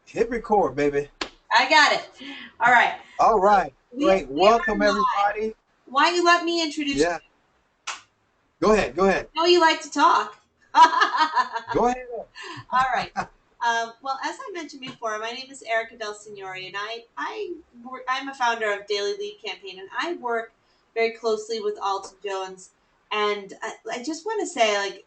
Hit record, baby. I got it. All right. All right. Great. We are Welcome, live. everybody. Why don't you let me introduce you? Yeah. Go ahead. Go ahead. I know you like to talk. Go ahead. All right. Well, as I mentioned before, my name is Erica Del Signore, and I'm a founder of Daily Lead Campaign, and I work very closely with Alton Jones. And I just want to say, like,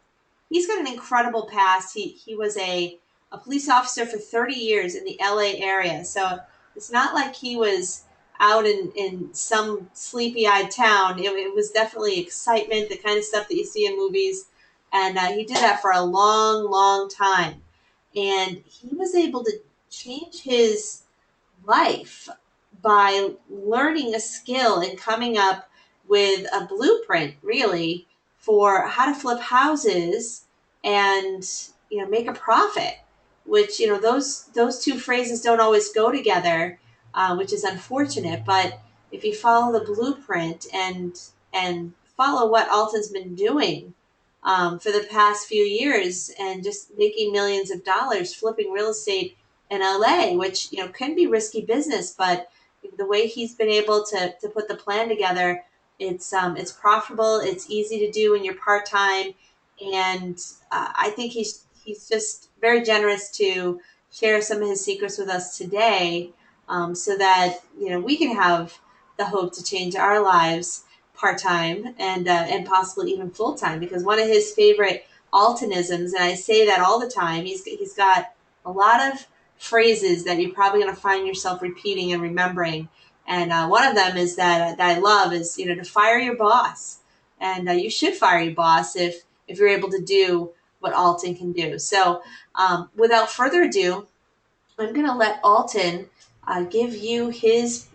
he's got an incredible past. He was a police officer for 30 years in the LA area, so it's not like he was out in some sleepy-eyed town. It was definitely excitement, the kind of stuff that you see in movies, and he did that for a long, long time. And he was able to change his life by learning a skill and coming up with a blueprint, really, for how to flip houses and make a profit. Which those two phrases don't always go together, which is unfortunate. But if you follow the blueprint and follow what Alton's been doing for the past few years and just making millions of dollars flipping real estate in LA, which can be risky business, but the way he's been able to put the plan together, it's profitable, it's easy to do when you're part time, and I think he's just very generous to share some of his secrets with us today, so that we can have the hope to change our lives part time and possibly even full time. Because one of his favorite Altonisms, and I say that all the time, he's got a lot of phrases that you're probably going to find yourself repeating and remembering. And one of them is that I love is to fire your boss, and you should fire your boss if you're able to do what Alton can do. So without further ado, I'm going to let Alton give you his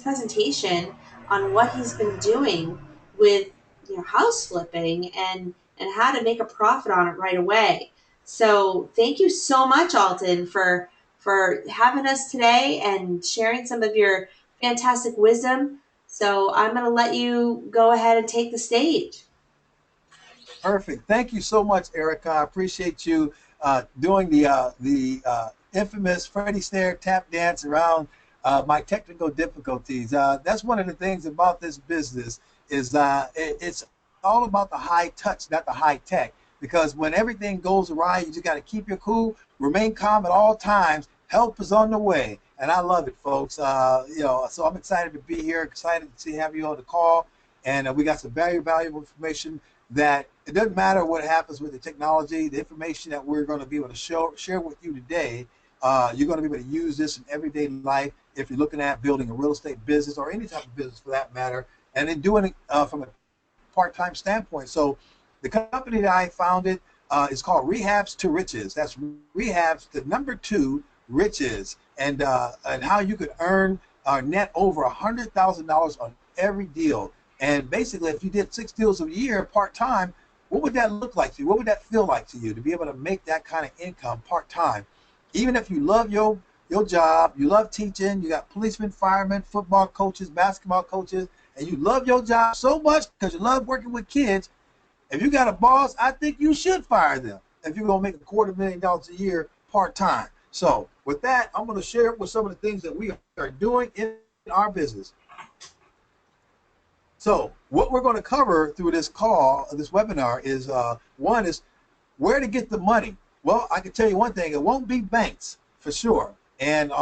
presentation on what he's been doing with house flipping and how to make a profit on it right away. So thank you so much, Alton, for having us today and sharing some of your fantastic wisdom. So I'm going to let you go ahead and take the stage. Perfect. Thank you so much, Erica. I appreciate you doing the infamous Freddie Snare tap dance around my technical difficulties. That's one of the things about this business is it's all about the high touch, not the high tech. Because when everything goes awry, you just got to keep your cool, remain calm at all times. Help is on the way, and I love it, folks. So I'm excited to be here. Excited to have you on the call, and we got some very valuable information that it doesn't matter what happens with the technology, the information that we're going to be able to share with you today. You're going to be able to use this in everyday life if you're looking at building a real estate business or any type of business for that matter, and then doing it from a part-time standpoint. So the company that I founded is called Rehabs to Riches. That's Rehabs, the number two, Riches, and how you could earn net over $100,000 on every deal. And basically, if you did 6 deals a year part time, what would that look like to you? What would that feel like to you to be able to make that kind of income part time? Even if you love your job, you love teaching, you got policemen, firemen, football coaches, basketball coaches, and you love your job so much because you love working with kids. If you got a boss, I think you should fire them if you're gonna make $250,000 a year part time. So with that, I'm gonna share with some of the things that we are doing in our business. So what we're going to cover through this call, this webinar, is one is where to get the money. Well, I can tell you one thing: it won't be banks for sure, and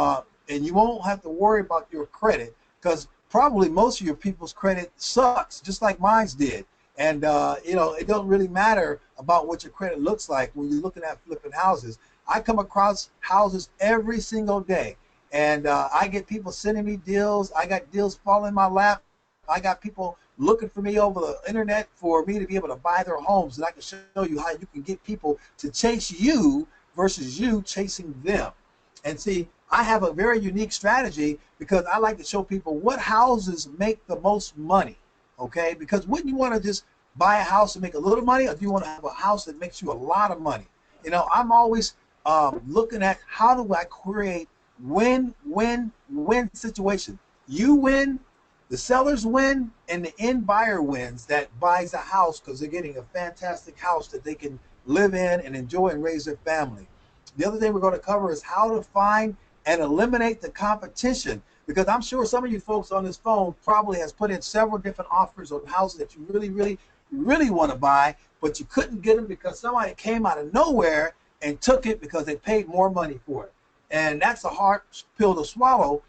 you won't have to worry about your credit because probably most of your people's credit sucks, just like mine's did. And it doesn't really matter about what your credit looks like when you're looking at flipping houses. I come across houses every single day, and I get people sending me deals. I got deals falling in my lap. I got people looking for me over the internet for me to be able to buy their homes, and I can show you how you can get people to chase you versus you chasing them. And see, I have a very unique strategy because I like to show people what houses make the most money. Okay, because wouldn't you want to just buy a house and make a little money, or do you want to have a house that makes you a lot of money? I'm always looking at how do I create win-win-win situation. You win, the sellers win, and the end buyer wins that buys a house because they're getting a fantastic house that they can live in and enjoy and raise their family. The other thing we're going to cover is how to find and eliminate the competition, because I'm sure some of you folks on this phone probably has put in several different offers on houses that you really want to buy, but you couldn't get them because somebody came out of nowhere and took it because they paid more money for it. And that's a hard pill to swallow,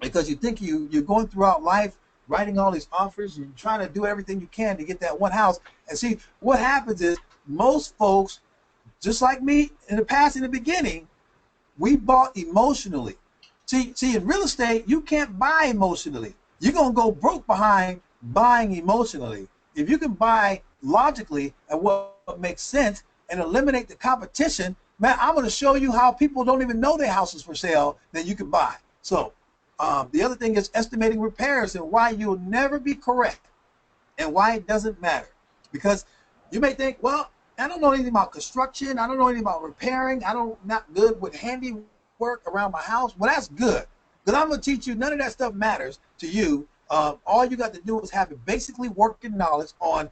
because you think you're going throughout life writing all these offers, you're trying to do everything you can to get that one house. And see, what happens is most folks, just like me in the past, in the beginning, we bought emotionally. See, in real estate, you can't buy emotionally. You're going to go broke behind buying emotionally. If you can buy logically and what makes sense and eliminate the competition, man, I'm going to show you how people don't even know their house is for sale that you can buy. So the other thing is estimating repairs and why you'll never be correct and why it doesn't matter. Because you may think, well, I don't know anything about construction. I don't know anything about repairing. Not good with handiwork around my house. Well, that's good, because I'm going to teach you none of that stuff matters to you. All you got to do is have a basically working knowledge on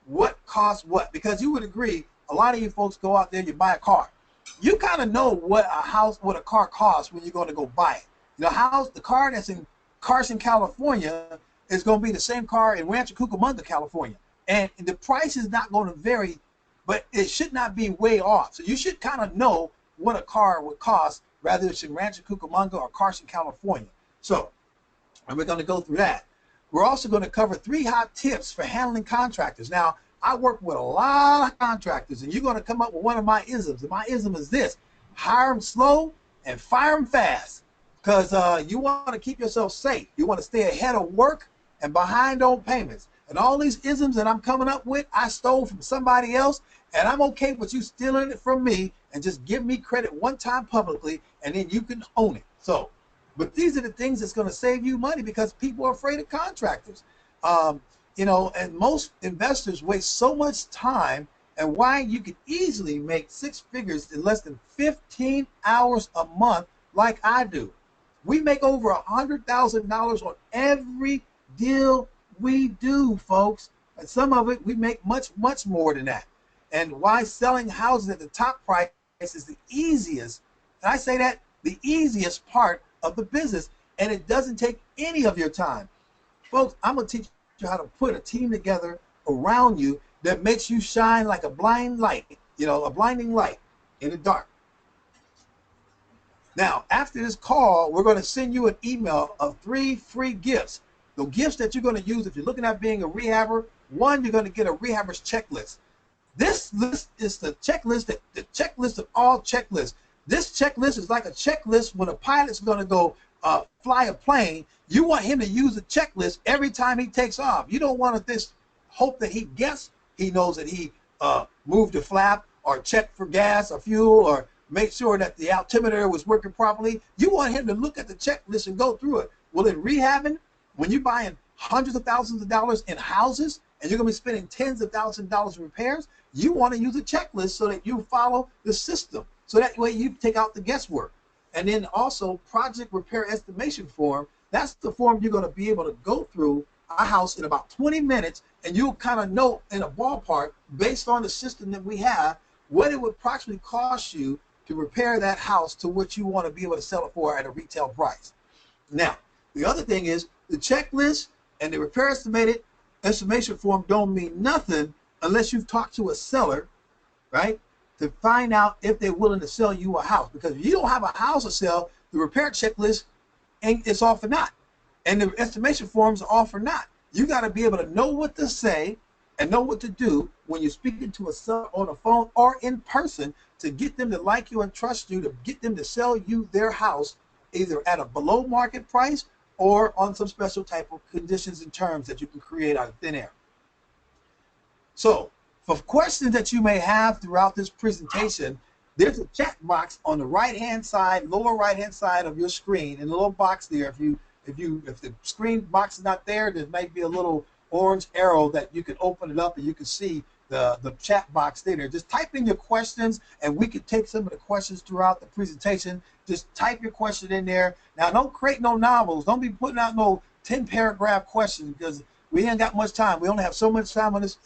what costs what. Because you would agree, a lot of you folks go out there, you buy a car. You kind of know what a car costs when you're going to go buy it. You know, the car that's in Carson, California is going to be the same car in Rancho Cucamonga, California. And the price is not going to vary, but it should not be way off. So you should kind of know what a car would cost, whether it's in Rancho Cucamonga or Carson, California. So, and we're going to go through that. We're also going to cover 3 hot tips for handling contractors. Now, I work with a lot of contractors, and you're going to come up with one of my isms. And my ism is this: hire them slow and fire them fast. Because you want to keep yourself safe. You want to stay ahead of work and behind on payments. And all these isms that I'm coming up with, I stole from somebody else, and I'm okay with you stealing it from me and just give me credit one time publicly, and then you can own it. So, but these are the things that's going to save you money, because people are afraid of contractors. You know, and most investors waste so much time, and why you could easily make 6 figures in less than 15 hours a month like I do. We make over $100,000 on every deal we do, folks. And some of it we make much more than that. And why selling houses at the top price is the easiest, and I say that, the easiest part of the business, and it doesn't take any of your time. Folks, I'm going to teach you how to put a team together around you that makes you shine like a blind light, you know, a blinding light in the dark. Now, after this call, we're going to send you an email of 3 free gifts. The gifts that you're going to use if you're looking at being a rehabber. One, you're going to get a rehabber's checklist. This list is the checklist of all checklists. This checklist is like a checklist when a pilot's going to go fly a plane. You want him to use a checklist every time he takes off. You don't want to just hope that he knows that he moved the flap or checked for gas or fuel or make sure that the altimeter was working properly. You want him to look at the checklist and go through it. Well, in rehabbing, when you're buying hundreds of thousands of dollars in houses and you're going to be spending tens of thousands of dollars in repairs, you want to use a checklist so that you follow the system. So that way you take out the guesswork. And then also project repair estimation form. That's the form you're going to be able to go through a house in about 20 minutes, and you'll kind of know in a ballpark, based on the system that we have, what it would approximately cost you to repair that house to what you want to be able to sell it for at a retail price. Now, the other thing is the checklist and the repair estimation form don't mean nothing unless you've talked to a seller, right, to find out if they're willing to sell you a house. Because if you don't have a house to sell, the repair checklist it's all for naught, and the estimation forms are all for naught. You got to be able to know what to say and know what to do when you're speaking to a seller on the phone or in person to get them to like you and trust you, to get them to sell you their house either at a below market price or on some special type of conditions and terms that you can create out of thin air. So for questions that you may have throughout this presentation, there's a chat box on the right-hand side, lower right-hand side of your screen, in a little box there. If the screen box is not there, there might be a little orange arrow that you can open it up and you can see the chat box there. Just type in your questions, and we can take some of the questions throughout the presentation. Just type your question in there. Now, don't create no novels. Don't be putting out no 10-paragraph questions, because we ain't got much time. We only have so much time on this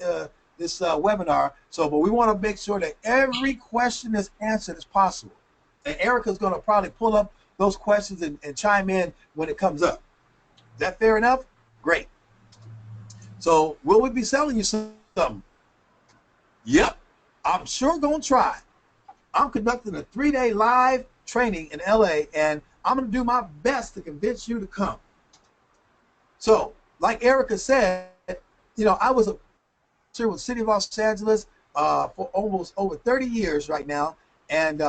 webinar. So, but we want to make sure that every question is answered as possible. And Erica's going to probably pull up those questions and chime in when it comes up. Is that fair enough? Great. So, will we be selling you something? Yep. I'm sure going to try. I'm conducting a 3-day live training in LA, and I'm going to do my best to convince you to come. So, like Erica said, you know, I was a officer with the City of Los Angeles for almost over 30 years right now, and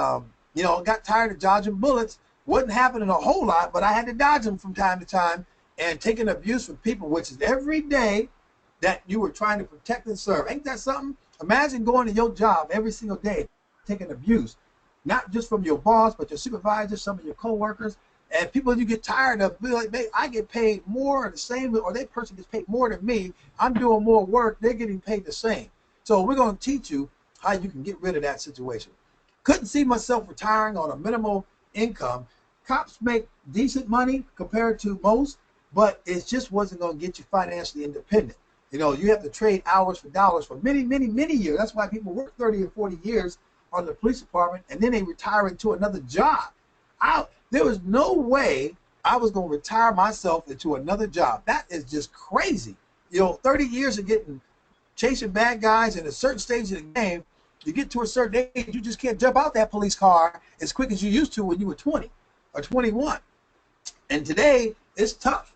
you know, got tired of dodging bullets. Wasn't happening a whole lot, but I had to dodge them from time to time, and taking abuse from people, which is every day that you were trying to protect and serve. Ain't that something? Imagine going to your job every single day, taking abuse, not just from your boss, but your supervisor, some of your coworkers, and people you get tired of. Be like, I get paid more, or the same, or that person gets paid more than me. I'm doing more work. They're getting paid the same. So we're going to teach you how you can get rid of that situation. Couldn't see myself retiring on a minimal income. Cops make decent money compared to most, but it just wasn't going to get you financially independent. You know, you have to trade hours for dollars for many, many, many years. That's why people work 30 or 40 years on the police department, and then they retire into another job. There was no way I was going to retire myself into another job. That is just crazy. You know, 30 years of chasing bad guys in a certain stage of the game, you get to a certain age, you just can't jump out that police car as quick as you used to when you were 20 or 21. And today, it's tough.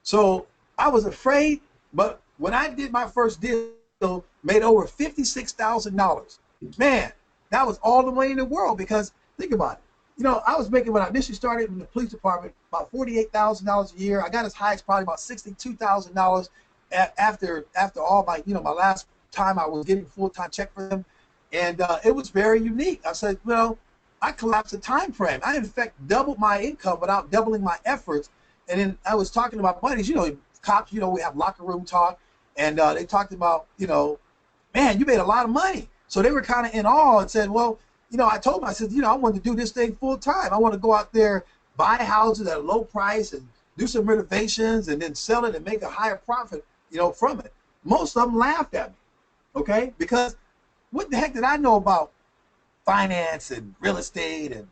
So I was afraid, but when I did my first deal, made over $56,000. Man, that was all the money in the world, because think about it. You know, I was making, when I initially started in the police department, about $48,000 a year. I got as high as probably about $62,000 after all my, you know, my last time I was getting full-time check for them. And it was very unique. I said, well, I collapsed the time frame. I, in fact, doubled my income without doubling my efforts. And then I was talking to my buddies, you know, cops, you know, we have locker room talk. And they talked about, you know, man, you made a lot of money. So they were kind of in awe and said, well, you know, I told them, I said, you know, I want to do this thing full time. I want to go out there, buy houses at a low price and do some renovations and then sell it and make a higher profit, you know, from it. Most of them laughed at me, okay? Because what the heck did I know about finance and real estate and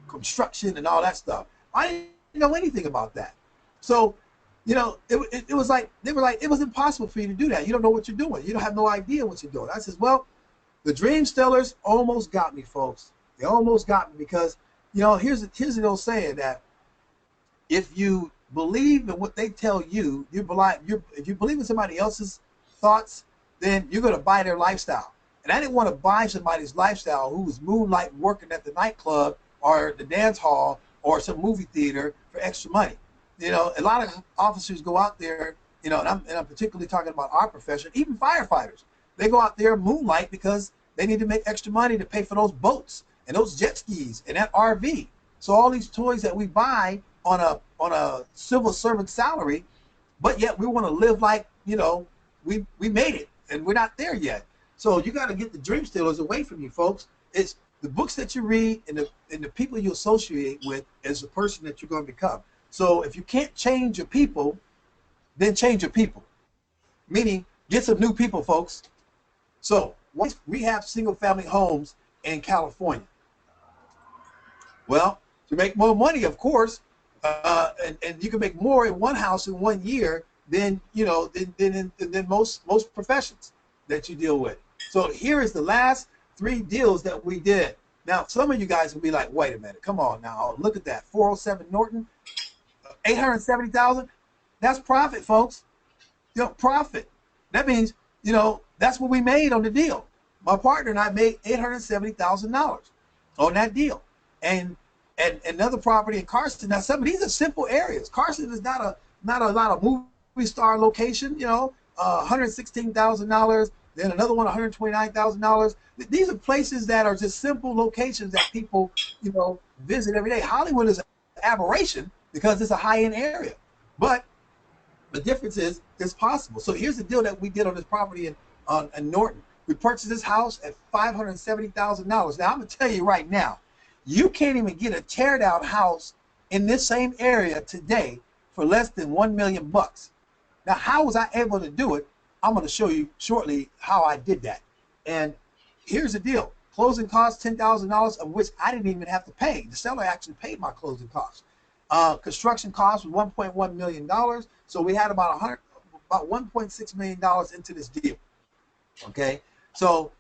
construction and all that stuff? I didn't know anything about that. So, you know, it was like, they were like, it was impossible for you to do that. You don't know what you're doing. You don't have no idea what you're doing. I said, well, the dream stellars almost got me, folks. They almost got me, because, you know, here's the old saying that if you believe in what they tell you, if you believe in somebody else's thoughts, then you're going to buy their lifestyle. And I didn't want to buy somebody's lifestyle who was moonlight working at the nightclub or the dance hall or some movie theater for extra money. You know, a lot of officers go out there, you know, and I'm particularly talking about our profession, even firefighters. They go out there moonlight because they need to make extra money to pay for those boats and those jet skis and that RV. So all these toys that we buy on a civil servant salary, but yet we want to live like, you know, we made it, and we're not there yet. So you got to get the dream stealers away from you, folks. It's the books that you read and the people you associate with is the person that you're going to become. So if you can't change your people, then change your people. Meaning, get some new people, folks. So we have single-family homes in California. Well, to make more money, of course, and you can make more in one house in 1 year than, you know, than most professions that you deal with. So here is the last 3 deals that we did. Now, some of you guys will be like, wait a minute, come on now, look at that, 407 Norton, 870,000. That's profit, folks. You know, profit. That means, you know, that's what we made on the deal. My partner and I made $870,000 on that deal. And another property in Carson. Now, some of these are simple areas. Carson is not a lot of movie star location. You know, $116,000. Then another one, $129,000. These are places that are just simple locations that people, you know, visit every day. Hollywood is an aberration because it's a high-end area, but the difference is it's possible. So here's the deal that we did on this property in Norton. We purchased this house at $570,000. Now I'm gonna tell you right now, you can't even get a tear-down house in this same area today for less than $1 million. Now, how was I able to do it? I'm going to show you shortly how I did that. And here's the deal. Closing costs, $10,000, of which I didn't even have to pay. The seller actually paid my closing costs. Construction costs was $1.1 million. So we had about $1.6 million into this deal. Okay. So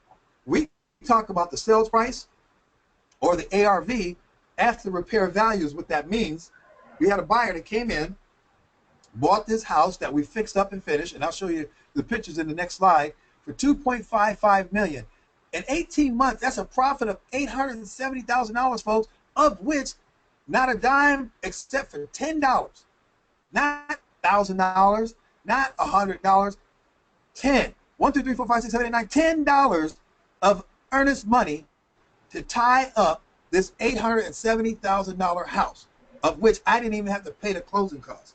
we talk about the sales price or the ARV after repair values. What that means, we had a buyer that came in, bought this house that we fixed up and finished, and I'll show you the pictures in the next slide, for $2.55 million. In 18 months, that's a profit of $870,000, folks, of which not a dime except for $10. Not $1,000, not $100, 10. 1, 2, 3, 4, 5, 6, 7, 8, 9, $10 of earnest money to tie up this $870,000 house, of which I didn't even have to pay the closing costs.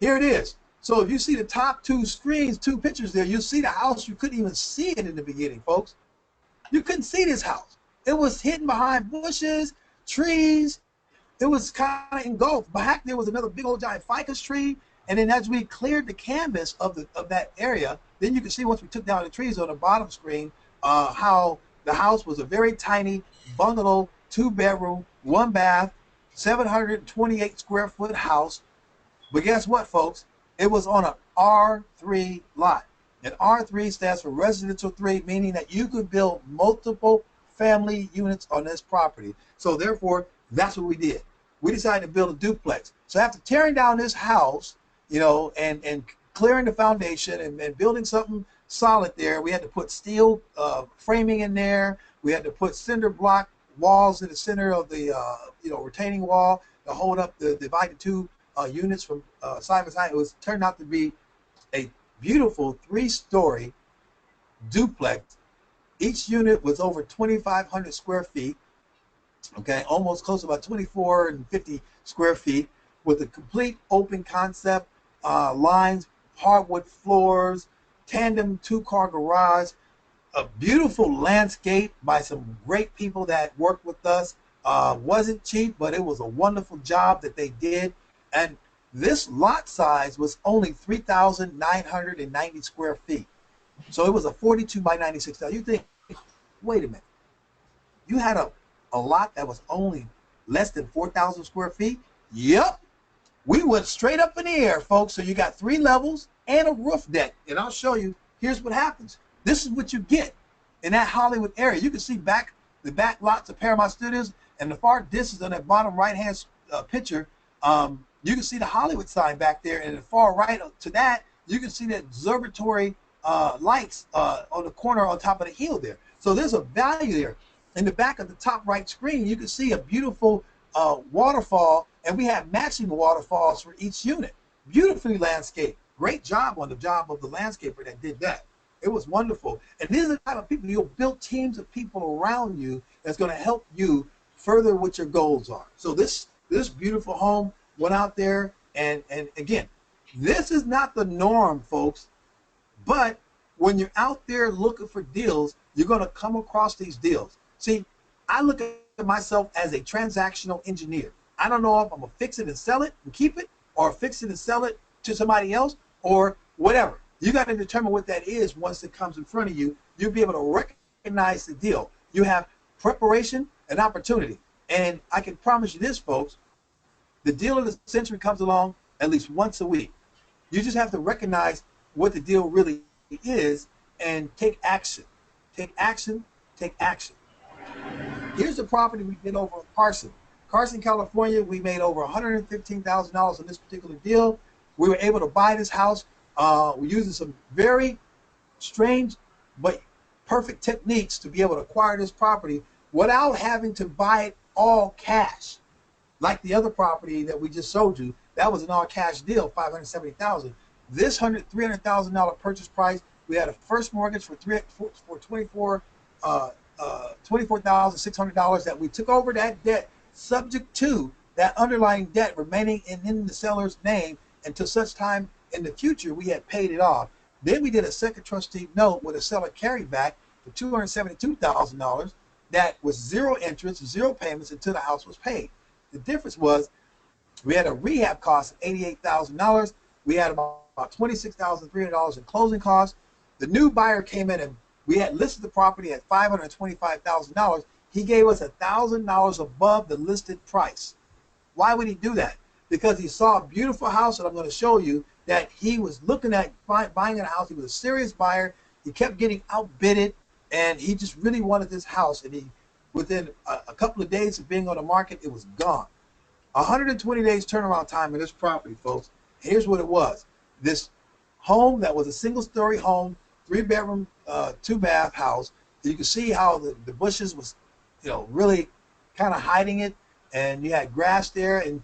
Here it is. So if you see the top two screens, two pictures there, you see the house. You couldn't even see it in the beginning, folks. You couldn't see this house. It was hidden behind bushes, trees. It was kind of engulfed. Back there was another big old giant ficus tree. And then as we cleared the canvas of that area, then you can see once we took down the trees on the bottom screen, how the house was a very tiny bungalow, 2-bedroom, 1 bath, 728 square foot house. But guess what, folks? It was on an R3 lot. And R3 stands for residential 3, meaning that you could build multiple family units on this property. So therefore, that's what we did. We decided to build a duplex. So after tearing down this house, you know, and clearing the foundation and building something solid there, we had to put steel framing in there. We had to put cinder block walls in the center of the retaining wall to hold up the divided two units from side by side. It was turned out to be a beautiful 3-story duplex. Each unit was over 2,500 square feet. Okay, almost close to about 2,450 square feet, with a complete open concept, lines, hardwood floors, tandem 2-car garage, a beautiful landscape by some great people that worked with us. Wasn't cheap, but it was a wonderful job that they did. And this lot size was only 3,990 square feet. So it was a 42 by 96. Now you think, wait a minute, you had a lot that was only less than 4,000 square feet? Yep. We went straight up in the air, folks. So you got 3 levels and a roof deck. And I'll show you, here's what happens. This is what you get in that Hollywood area. You can see the back lots of Paramount Studios, and the far distance on that bottom right-hand picture, you can see the Hollywood sign back there, and the far right to that, you can see the observatory lights on the corner on top of the hill there. So there's a value there. In the back of the top right screen, you can see a beautiful waterfall, and we have matching waterfalls for each unit. Beautifully landscaped. Great job on the job of the landscaper that did that. It was wonderful. And these are the type of people, you'll build teams of people around you that's going to help you further what your goals are. So this beautiful home went out there, and again, this is not the norm, folks, but when you're out there looking for deals, you're going to come across these deals. See, I look at myself as a transactional engineer. I don't know if I'm going to fix it and sell it and keep it, or fix it and sell it to somebody else, or whatever. You got to determine what that is. Once it comes in front of you, you'll be able to recognize the deal. You have preparation and opportunity. And I can promise you this, folks, the deal of the century comes along at least once a week. You just have to recognize what the deal really is and take action. Take action, take action. Here's the property we did over in Carson, California. We made over $115,000 on this particular deal. We were able to buy this house. We're using some very strange but perfect techniques to be able to acquire this property without having to buy it all cash. Like the other property that we just showed you, that was an all cash deal, $570,000. This $300,000 purchase price, we had a first mortgage for $24,600 that we took over that debt, subject to that underlying debt remaining in the seller's name until such time in the future we had paid it off. Then we did a second trustee note with a seller carryback for $272,000 that was 0 interest, 0 payments until the house was paid. The difference was we had a rehab cost of $88,000. We had about about $26,300 in closing costs. The new buyer came in and we had listed the property at $525,000. He gave us $1,000 above the listed price. Why would he do that? Because he saw a beautiful house that I'm going to show you that he was looking at buying a house. He was a serious buyer. He kept getting outbidded, and he just really wanted this house. And he, within a couple of days of being on the market, it was gone. 120 days turnaround time in this property, folks. Here's what it was. This home that was a single-story home, 3-bedroom, 2-bath house. You can see how the bushes was, really kind of hiding it. And you had grass there. And,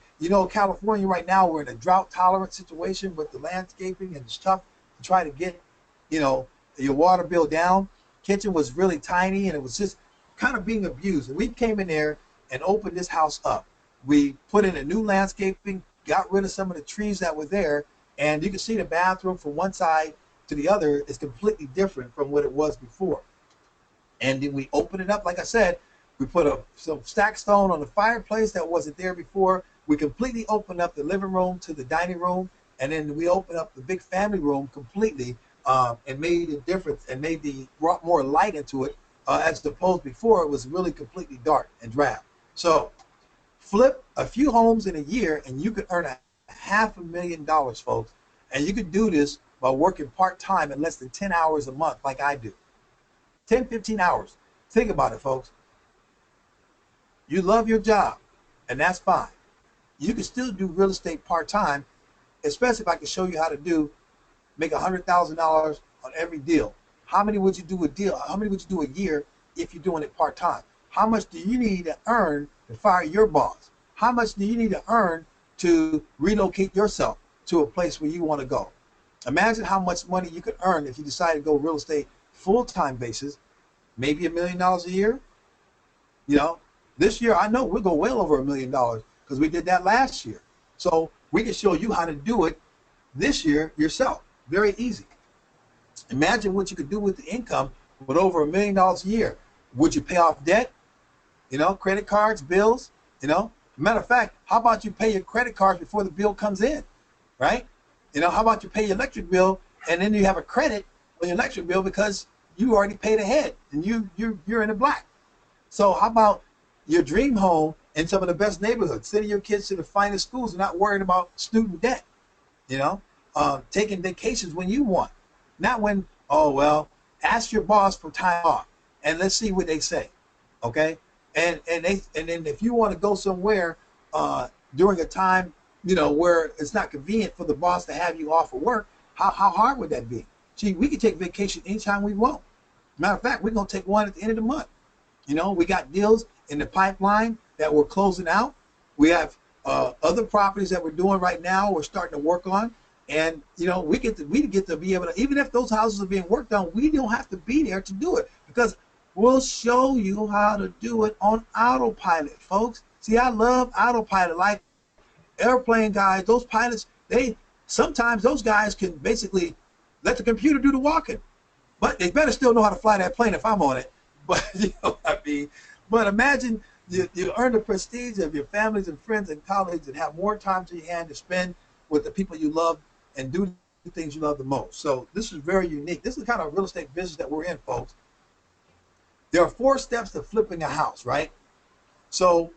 California right now, we're in a drought-tolerant situation with the landscaping and stuff to try to get, your water bill down. Kitchen was really tiny, and it was just kind of being abused. And we came in there and opened this house up. We put in a new landscaping, got rid of some of the trees that were there, and you can see the bathroom from one side to the other is completely different from what it was before. And then we opened it up, like I said, we put some stacked stone on the fireplace that wasn't there before. We completely opened up the living room to the dining room, and then we opened up the big family room completely, and made a difference and brought more light into it, as opposed before it was really completely dark and drab. So flip a few homes in a year and you could earn $500,000, folks. And you could do this by working part-time in less than 10 hours a month like I do. 10, 15 hours. Think about it, folks. You love your job, and that's fine. You can still do real estate part-time, especially if I can show you how to make $100,000 on every deal. How many would you do a deal? How many would you do a year if you're doing it part-time? How much do you need to earn to fire your boss? How much do you need to earn to relocate yourself to a place where you want to go? Imagine how much money you could earn if you decide to go real estate full-time basis, maybe $1 million a year. This year I know we'll go well over $1 million because we did that last year. So we can show you how to do it this year yourself. Very easy. Imagine what you could do with the income with over $1 million a year. Would you pay off debt? Credit cards, bills, Matter of fact, how about you pay your credit cards before the bill comes in, right? How about you pay your electric bill and then you have a credit on your electric bill because you already paid ahead and you're in the black. So how about your dream home in some of the best neighborhoods, sending your kids to the finest schools and not worrying about student debt, taking vacations when you want, not when, ask your boss for time off and let's see what they say, okay? And then if you want to go somewhere during a time, where it's not convenient for the boss to have you off of work, how hard would that be? Gee, we can take vacation anytime we want. Matter of fact, we're going to take one at the end of the month. We got deals in the pipeline that we're closing out. We have other properties that we're doing right now we're starting to work on. And, we get to be able to, even if those houses are being worked on, we don't have to be there to do it because we'll show you how to do it on autopilot, folks. See, I love autopilot. Like airplane guys, those pilots, sometimes those guys can basically let the computer do the walking. But they better still know how to fly that plane if I'm on it. But you know what I mean? But imagine you earn the prestige of your families and friends and colleagues and have more time to your hand to spend with the people you love and do the things you love the most. So this is very unique. This is the kind of real estate business that we're in, folks. There are 4 steps to flipping a house, right? So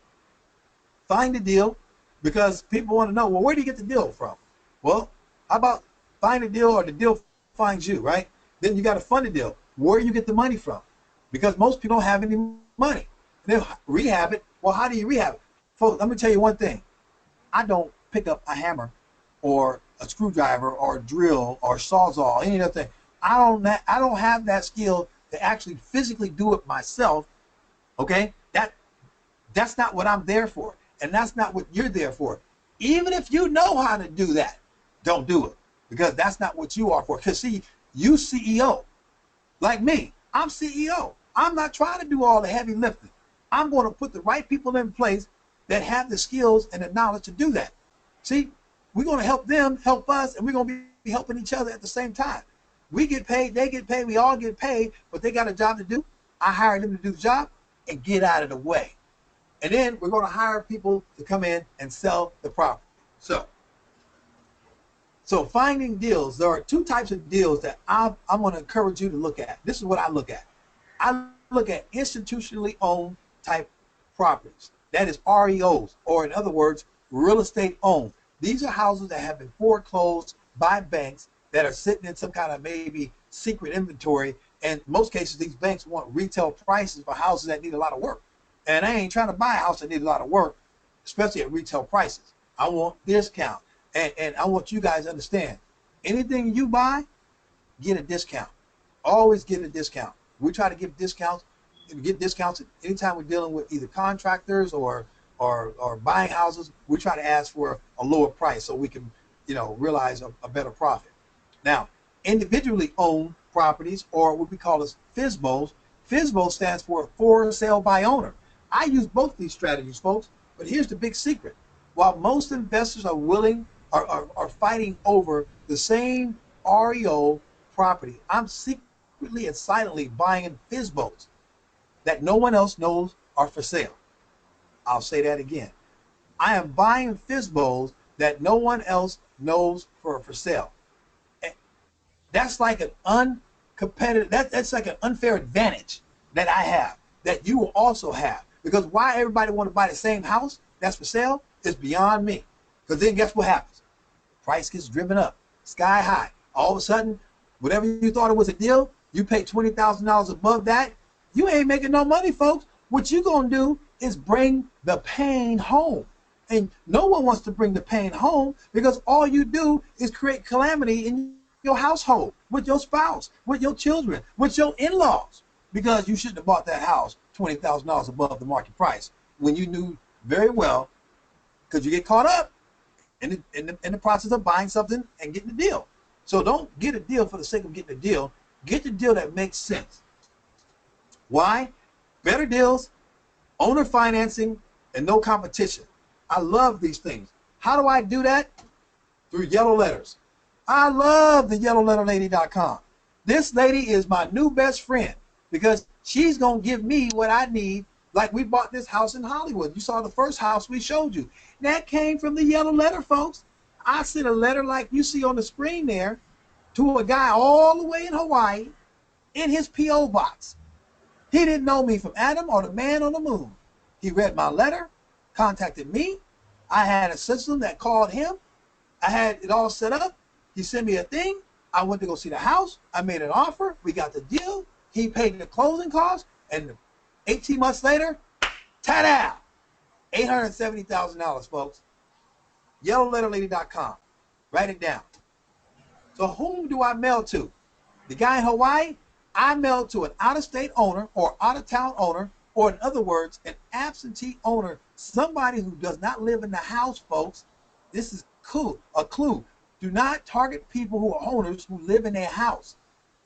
find the deal, because people want to know, well, where do you get the deal from? Well, how about find a deal or the deal finds you, right? Then you got to fund the deal. Where do you get the money from? Because most people don't have any money. They'll rehab it. Well, how do you rehab it? Folks, let me tell you one thing. I don't pick up a hammer or a screwdriver or a drill or sawzall, any other thing. I don't have that skill to actually physically do it myself. Okay? That's not what I'm there for. And that's not what you're there for. Even if you know how to do that, don't do it. Because that's not what you are for. Because see, you CEO. Like me, I'm CEO. I'm not trying to do all the heavy lifting. I'm going to put the right people in place that have the skills and the knowledge to do that. See, we're going to help them help us, and we're going to be helping each other at the same time. We get paid, they get paid, we all get paid, but they got a job to do. I hire them to do the job and get out of the way. And then we're going to hire people to come in and sell the property. So So finding deals, there are two types of deals that I'm going to encourage you to look at. This is what I look at. I look at institutionally owned type properties. That is REOs, or in other words, real estate owned. These are houses that have been foreclosed by banks that are sitting in some kind of maybe secret inventory. And in most cases, these banks want retail prices for houses that need a lot of work. And I ain't trying to buy a house that needs a lot of work, especially at retail prices. I want discount. And I want you guys to understand, anything you buy, get a discount. Always get a discount. We try to give discounts, anytime we're dealing with either contractors or buying houses. We try to ask for a lower price so we can, realize a better profit. Now, individually owned properties, or what we call as FSBOs. FSBO stands for for sale by owner. I use both these strategies, folks, but here's the big secret. While most investors are fighting over the same REO property, I'm secretly and silently buying in FSBOs that no one else knows are for sale. I'll say that again. I am buying FSBOs that no one else knows for sale. That's like an uncompetitive, that's like an unfair advantage that I have, that you will also have. Because why everybody want to buy the same house that's for sale is beyond me. Because then guess what happens? Price gets driven up, sky high. All of a sudden, whatever you thought it was a deal, you pay $20,000 above that, you ain't making no money, folks. What you gonna do is bring the pain home. And no one wants to bring the pain home, because all you do is create calamity in your household, with your spouse, with your children, with your in-laws, because you shouldn't have bought that house $20,000 above the market price when you knew very well, because you get caught up in the process of buying something and getting a deal. So don't get a deal for the sake of getting a deal. Get the deal that makes sense. Why? Better deals, owner financing, and no competition. I love these things. How do I do that? Through yellow letters. I love the yellowletterlady.com. This lady is my new best friend, because she's going to give me what I need. Like we bought this house in Hollywood. You saw the first house we showed you. That came from the yellow letter, folks. I sent a letter like you see on the screen there to a guy all the way in Hawaii in his P.O. box. He didn't know me from Adam or the man on the moon. He read my letter, contacted me. I had a system that called him. I had it all set up. He sent me a thing. I went to go see the house. I made an offer. We got the deal. He paid the closing costs. And 18 months later, ta-da! $870,000, folks. Yellowletterlady.com. Write it down. So whom do I mail to? The guy in Hawaii? I mail to an out-of-state owner or out-of-town owner, or in other words, an absentee owner, somebody who does not live in the house, folks. This is cool, a clue. Do not target people who are owners who live in their house,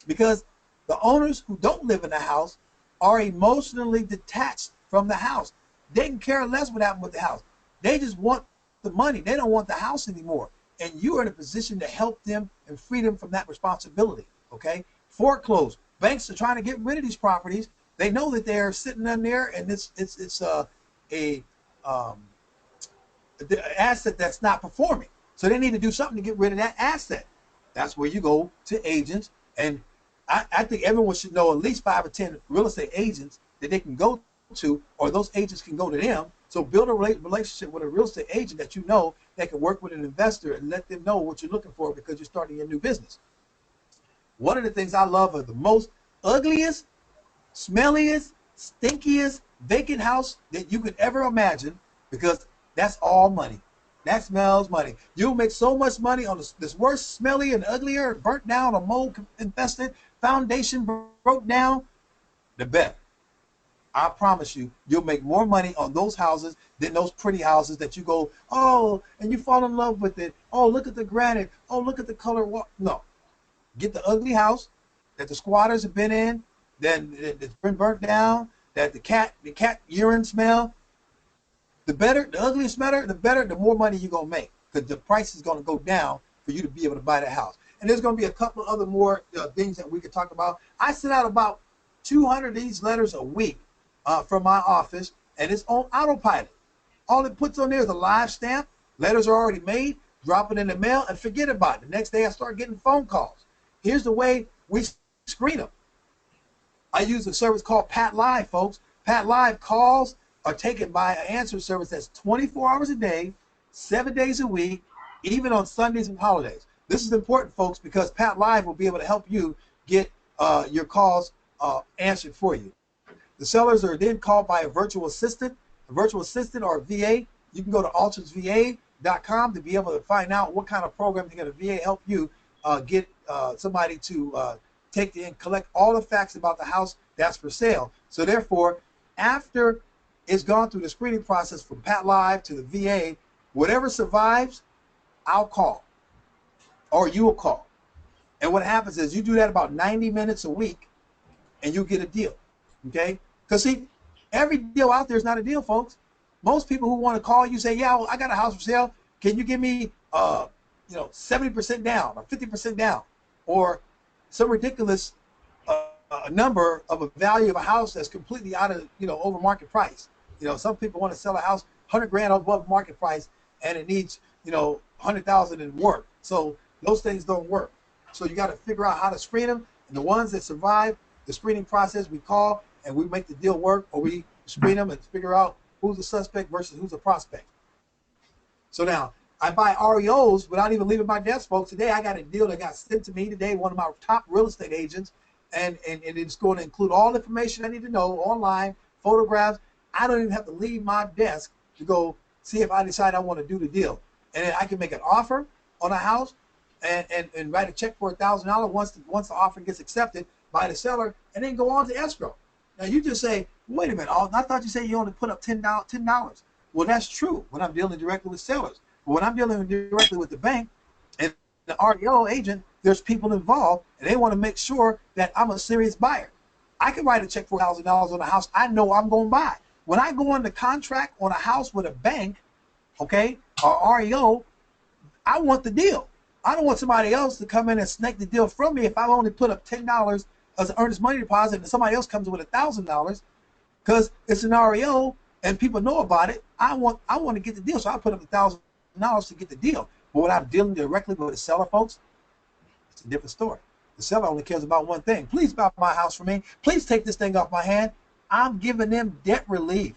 because the owners who don't live in the house are emotionally detached from the house. They can care less what happened with the house. They just want the money. They don't want the house anymore. And you are in a position to help them and free them from that responsibility, okay? Foreclose. Banks are trying to get rid of these properties. They know that they're sitting in there, and it's the asset that's not performing. So they need to do something to get rid of that asset. That's where you go to agents. And I think everyone should know at least 5 or 10 real estate agents that they can go to, or those agents can go to them. So build a relationship with a real estate agent that you know that can work with an investor and let them know what you're looking for, because you're starting a new business. One of the things I love are the most ugliest, smelliest, stinkiest vacant house that you could ever imagine, because that's all money. That smells money. You'll make so much money on this worst, smelly and uglier, burnt down or mold infested, foundation broke down, the better. I promise you, you'll make more money on those houses than those pretty houses that you go, oh, and you fall in love with it. Oh, look at the granite. Oh, look at the color. No. Get the ugly house that the squatters have been in, that it's been burnt down, that the cat urine smell. The better, the uglier smell, the better, the more money you're going to make, because the price is going to go down for you to be able to buy the house. And there's going to be a couple of other more things that we could talk about. I send out about 200 of these letters a week from my office, and it's on autopilot. All it puts on there is a live stamp. Letters are already made. drop it in the mail, and forget about it. The next day I start getting phone calls. Here's the way we screen them. I use a service called Pat Live, folks. Pat Live calls are taken by an answer service that's 24 hours a day, 7 days a week, even on Sundays and holidays. This is important, folks, because Pat Live will be able to help you get your calls answered for you. The sellers are then called by a virtual assistant or a VA. You can go to altonsva.com to be able to find out what kind of program to get a VA help you get somebody to take and collect all the facts about the house that's for sale. So therefore, after it's gone through the screening process from Pat Live to the VA, whatever survives, I'll call, or you will call. And what happens is you do that about 90 minutes a week, and you get a deal, okay? Because see, every deal out there is not a deal, folks. Most people who want to call you say, yeah, well, I got a house for sale. Can you give me, 70% down or 50% down, or some ridiculous number of a value of a house that's completely out of, over market price. Some people want to sell a house 100 grand above market price, and it needs, 100,000 in work. So those things don't work. So you got to figure out how to screen them, and the ones that survive the screening process, we call and we make the deal work, or we screen them and figure out who's a suspect versus who's a prospect. So now I buy REOs without even leaving my desk, folks. Today I got a deal that got sent to me today, one of my top real estate agents, and it's going to include all the information I need to know online, photographs. I don't even have to leave my desk to go see if I decide I want to do the deal. And then I can make an offer on a house and write a check for $1,000 once the offer gets accepted by the seller, and then go on to escrow. Now you just say, wait a minute, I thought you said you only put up $10. Well, that's true when I'm dealing directly with sellers. But when I'm dealing directly with the bank and the REO agent, there's people involved, and they want to make sure that I'm a serious buyer. I can write a check for $1,000 on a house I know I'm going to buy. When I go under contract on a house with a bank, okay, or REO, I want the deal. I don't want somebody else to come in and snake the deal from me if I only put up $10 as an earnest money deposit and somebody else comes with $1,000 because it's an REO and people know about it. I want to get the deal, so I put up $1,000 to get the deal. But when I'm dealing directly with the seller, folks, it's a different story. The seller only cares about one thing. Please buy my house for me. Please take this thing off my hand. I'm giving them debt relief.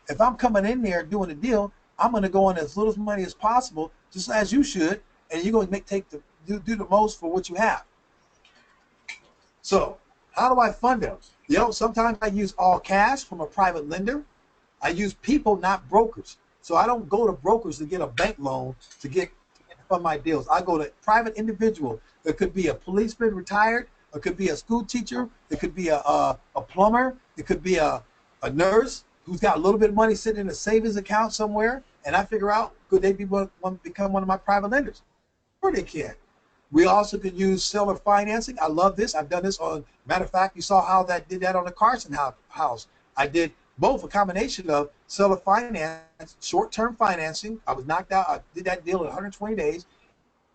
If I'm coming in there doing a deal, I'm going to go in as little money as possible, just as you should, and you're going to do the most for what you have. So how do I fund them? Sometimes I use all cash from a private lender. I use people, not brokers. So I don't go to brokers to get a bank loan to fund my deals. I go to private individual. It could be a policeman retired. It could be a school teacher. It could be a plumber. It could be a nurse who's got a little bit of money sitting in a savings account somewhere. And I figure out, could they become one of my private lenders? Sure they can. We also could use seller financing. I love this. I've done this on, matter of fact, you saw how that did that on the Carson house. I did both, a combination of seller finance, short-term financing. I was knocked out. I did that deal in 120 days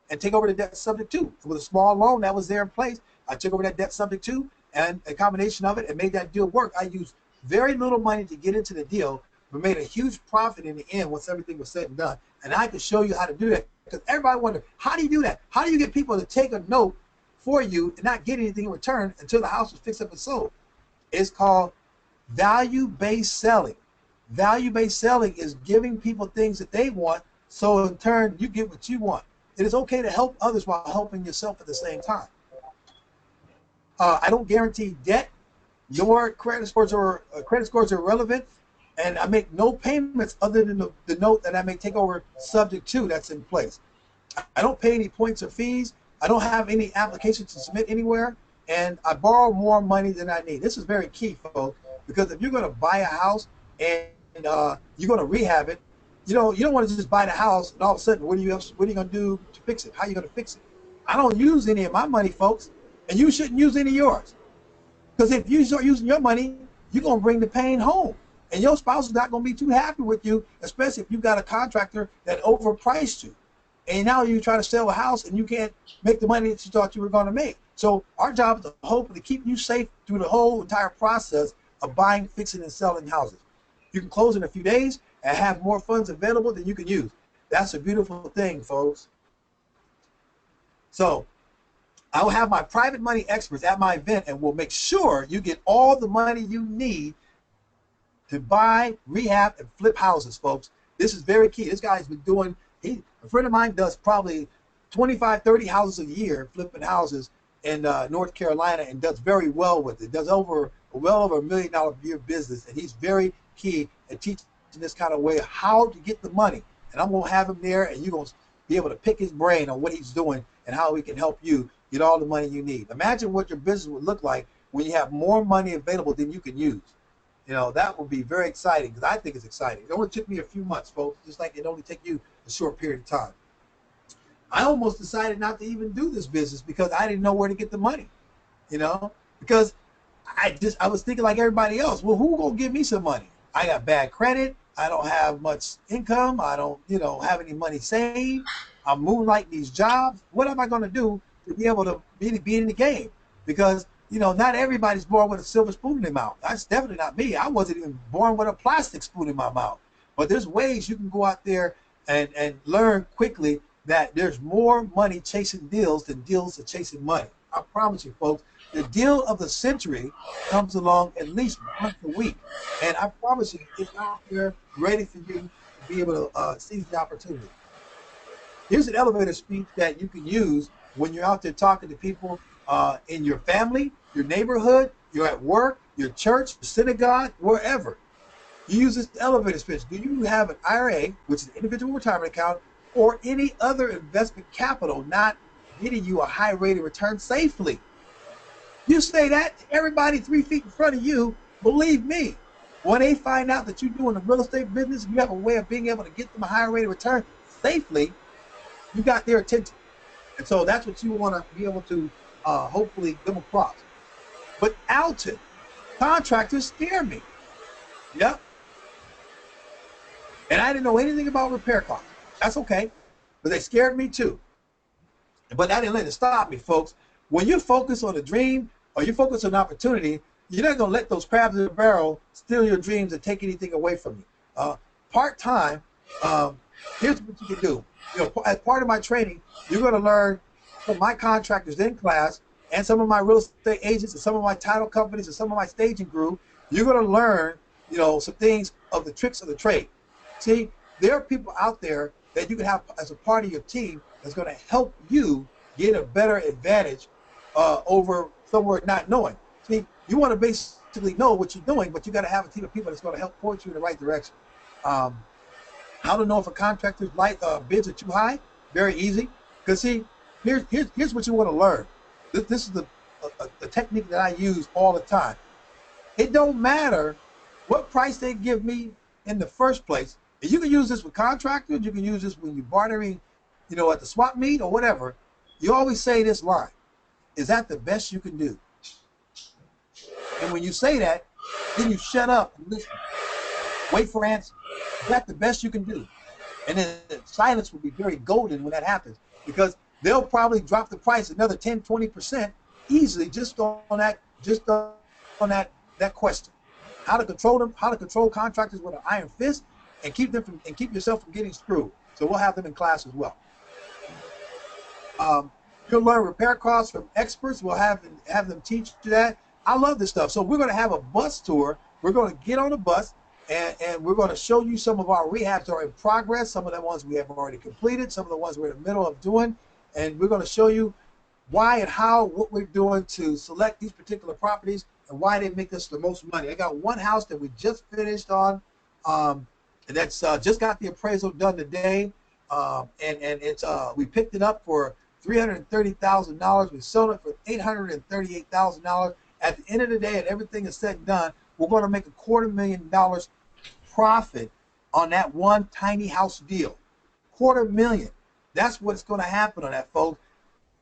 and take over the debt subject to. With a small loan that was there in place, I took over that debt subject to, and a combination of it and made that deal work. I used very little money to get into the deal, but made a huge profit in the end once everything was said and done. And I could show you how to do that. Because everybody wonders, how do you do that? How do you get people to take a note for you and not get anything in return until the house is fixed up and sold? It's called value-based selling. Value-based selling is giving people things that they want, so in turn you get what you want. It is okay to help others while helping yourself at the same time. I don't guarantee debt. Your credit scores are irrelevant, and I make no payments other than the note that I may take over subject to that's in place. I don't pay any points or fees. I don't have any applications to submit anywhere, and I borrow more money than I need. This is very key, folks, because if you're going to buy a house and you're going to rehab it, you don't want to just buy the house and all of a sudden what are you going to do to fix it? How are you going to fix it? I don't use any of my money, folks, and you shouldn't use any of yours. Because if you start using your money, you're going to bring the pain home. And your spouse is not going to be too happy with you, especially if you've got a contractor that overpriced you. And now you try to sell a house and you can't make the money that you thought you were going to make. So our job is to hopefully keep you safe through the whole entire process of buying, fixing, and selling houses. You can close in a few days and have more funds available than you can use. That's a beautiful thing, folks. So I will have my private money experts at my event, and we'll make sure you get all the money you need to buy, rehab, and flip houses, folks. This is very key. This guy's been doing, a friend of mine does probably 25, 30 houses a year, flipping houses in North Carolina, and does very well with it. Does well over $1 million a year business, and he's very key at teaching this kind of way how to get the money. And I'm going to have him there, and you're going to be able to pick his brain on what he's doing and how he can help you get all the money you need. Imagine what your business would look like when you have more money available than you can use. You know, that would be very exciting, because I think it's exciting. It only took me a few months, folks, just like it only take you a short period of time. I almost decided not to even do this business because I didn't know where to get the money, you know, because I was thinking like everybody else, well, who gonna give me some money? I got bad credit. I don't have much income. I don't, have any money saved. I'm moonlighting these jobs. What am I going to do to be able to be in the game? Because, not everybody's born with a silver spoon in their mouth. That's definitely not me. I wasn't even born with a plastic spoon in my mouth. But there's ways you can go out there and learn quickly that there's more money chasing deals than deals are chasing money. I promise you, folks, the deal of the century comes along at least once a week. And I promise you, it's out there ready for you to be able to seize the opportunity. Here's an elevator speech that you can use when you're out there talking to people in your family, your neighborhood, you're at work, your church, your synagogue, wherever. You use this elevator speech. Do you have an IRA, which is an individual retirement account, or any other investment capital not getting you a high rate of return safely? You say that to everybody 3 feet in front of you, believe me, when they find out that you're doing the real estate business, you have a way of being able to get them a higher rate of return safely, you got their attention. And so that's what you want to be able to hopefully come across. But ALTON, contractors scare me. Yep. And I didn't know anything about repair costs. That's okay, but they scared me too. But that didn't let it stop me, folks. When you focus on a dream or you focus on an opportunity, you're not going to let those crabs in the barrel steal your dreams and take anything away from you. Part-time, here's what you can do. As part of my training, you're going to learn from my contractors in class and some of my real estate agents and some of my title companies and some of my staging group. You're going to learn, some things of the tricks of the trade. See, there are people out there that you can have as a part of your team that's going to help you get a better advantage over somewhere not knowing. See, you want to basically know what you're doing, but you got to have a team of people that's going to help point you in the right direction. How to know if a contractor's bids are too high? Very easy. Because see, here's what you want to learn. This is the technique that I use all the time. It don't matter what price they give me in the first place. And you can use this with contractors. You can use this when you're bartering, at the swap meet or whatever. You always say this line: "Is that the best you can do?" And when you say that, then you shut up and listen. Wait for answer. Is that the best you can do? And then silence will be very golden when that happens, because they'll probably drop the price another 10, 20% easily just on that question. How to control them, how to control contractors with an iron fist and keep yourself from getting screwed. So we'll have them in class as well. You'll learn repair costs from experts. We'll have them teach you that. I love this stuff. So we're going to have a bus tour. We're going to get on a bus and we're going to show you some of our rehabs that are in progress, some of the ones we have already completed, some of the ones we're in the middle of doing, and we're going to show you why and how, what we're doing to select these particular properties and why they make us the most money. I got one house that we just finished on, and that's just got the appraisal done today, and it's we picked it up for $330,000. We sold it for $838,000. At the end of the day, and everything is said and done, we're going to make $250,000 profit on that one tiny house deal. $250,000. That's what's going to happen on that, folks.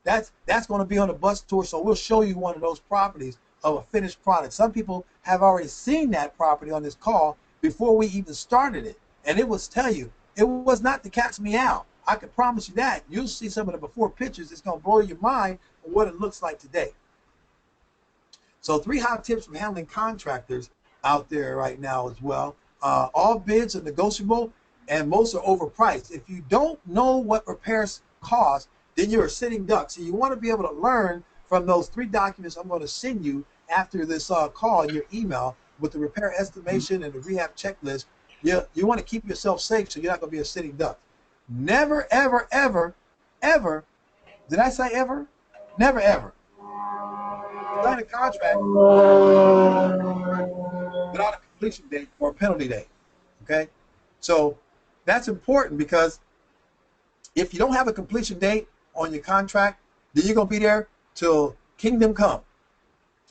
That's going to be on the bus tour. So we'll show you one of those properties of a finished product. Some people have already seen that property on this call before we even started it, and it was tell you it was not to catch me out. I can promise you that. You'll see some of the before pictures. It's going to blow your mind on what it looks like today. So 3 hot tips from handling contractors out there right now as well. All bids are negotiable and most are overpriced. If you don't know what repairs cost, then you're a sitting duck. So you want to be able to learn from those 3 documents I'm going to send you after this call in your email with the repair estimation and the rehab checklist. You want to keep yourself safe so you're not going to be a sitting duck. Never, ever, ever, ever, did I say ever? Never, ever sign a contract without a completion date or a penalty date. Okay? So that's important because if you don't have a completion date on your contract, then you're going to be there till kingdom come.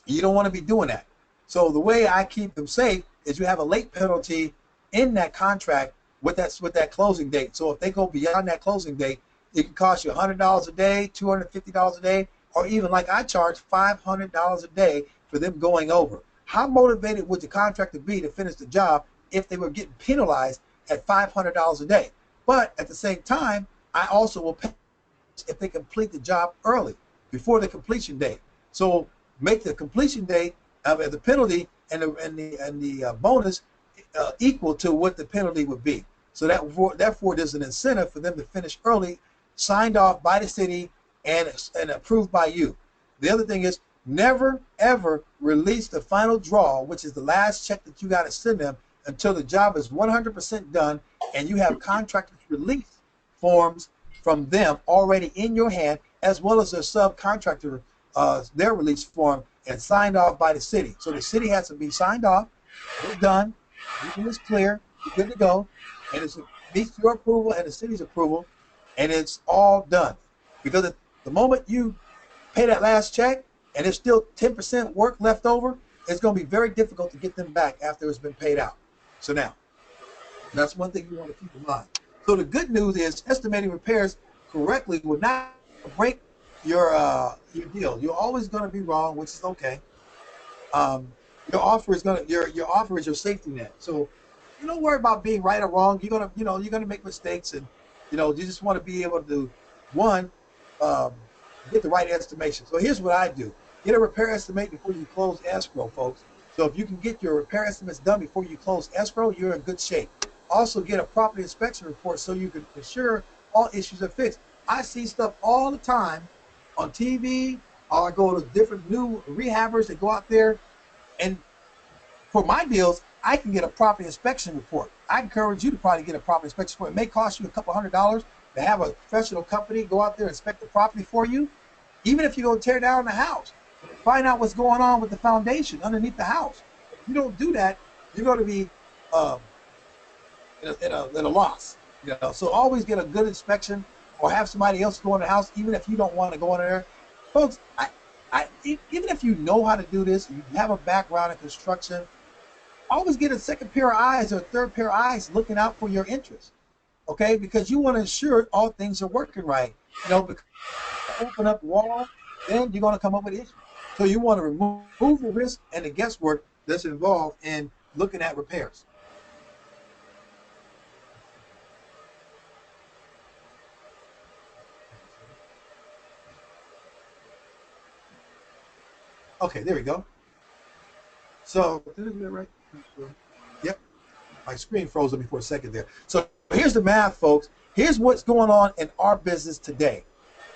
You don't want to be doing that. So the way I keep them safe is you have a late penalty in that contract with that closing date. So if they go beyond that closing date, it can cost you $100 a day, $250 a day, or even like I charge $500 a day for them going over. How motivated would the contractor be to finish the job if they were getting penalized at $500 a day? But at the same time, I also will pay if they complete the job early, before the completion date. So make the completion date of the penalty and the bonus equal to what the penalty would be. So therefore, there's an incentive for them to finish early, signed off by the city and approved by you. The other thing is never ever release the final draw, which is the last check that you got to send them, until the job is 100% done and you have contractors release forms from them already in your hand, as well as their subcontractor, their release form, and signed off by the city. So the city has to be signed off, it's done, everything is clear, you're good to go, and it meets your approval and the city's approval, and it's all done. Because at the moment you pay that last check and there's still 10% work left over, it's going to be very difficult to get them back after it's been paid out. So now, that's one thing you want to keep in mind. So the good news is estimating repairs correctly will not break your deal. You're always going to be wrong, which is okay. Your offer is your safety net. So you don't worry about being right or wrong. You're gonna make mistakes, and you just want to be able to get the right estimation. So here's what I do: get a repair estimate before you close escrow, folks. So if you can get your repair estimates done before you close escrow, you're in good shape. Also get a property inspection report so you can ensure all issues are fixed. I see stuff all the time on TV, or I go to different new rehabbers that go out there, and for my deals, I can get a property inspection report. I encourage you to probably get a property inspection report. It may cost you a couple $100 to have a professional company go out there and inspect the property for you. Even if you go tear down the house, find out what's going on with the foundation underneath the house. If you don't do that, you're going to be in a loss. So always get a good inspection, or have somebody else go in the house, even if you don't want to go in there. Folks, even if you know how to do this, you have a background in construction, always get a second pair of eyes or a third pair of eyes looking out for your interests, okay? Because you want to ensure all things are working right. Because open up the wall, then you're going to come up with issues. So you want to remove the risk and the guesswork that's involved in looking at repairs. Okay, there we go. So, did I do that right? Yep. My screen froze on me for a second there. So here's the math, folks. Here's what's going on in our business today.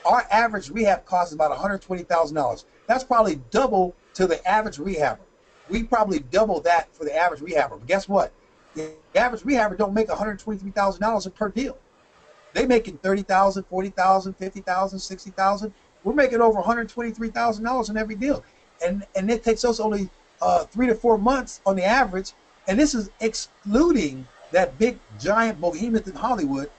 Our average rehab cost is about $120,000. That's probably double to the average rehabber. We probably double that for the average rehabber. But guess what? The average rehabber don't make $123,000 per deal. They making $30,000, $40,000, $50,000, $60,000. We're making over $123,000 in every deal, and it takes us only 3 to 4 months on the average, and this is excluding that big giant behemoth in Hollywood,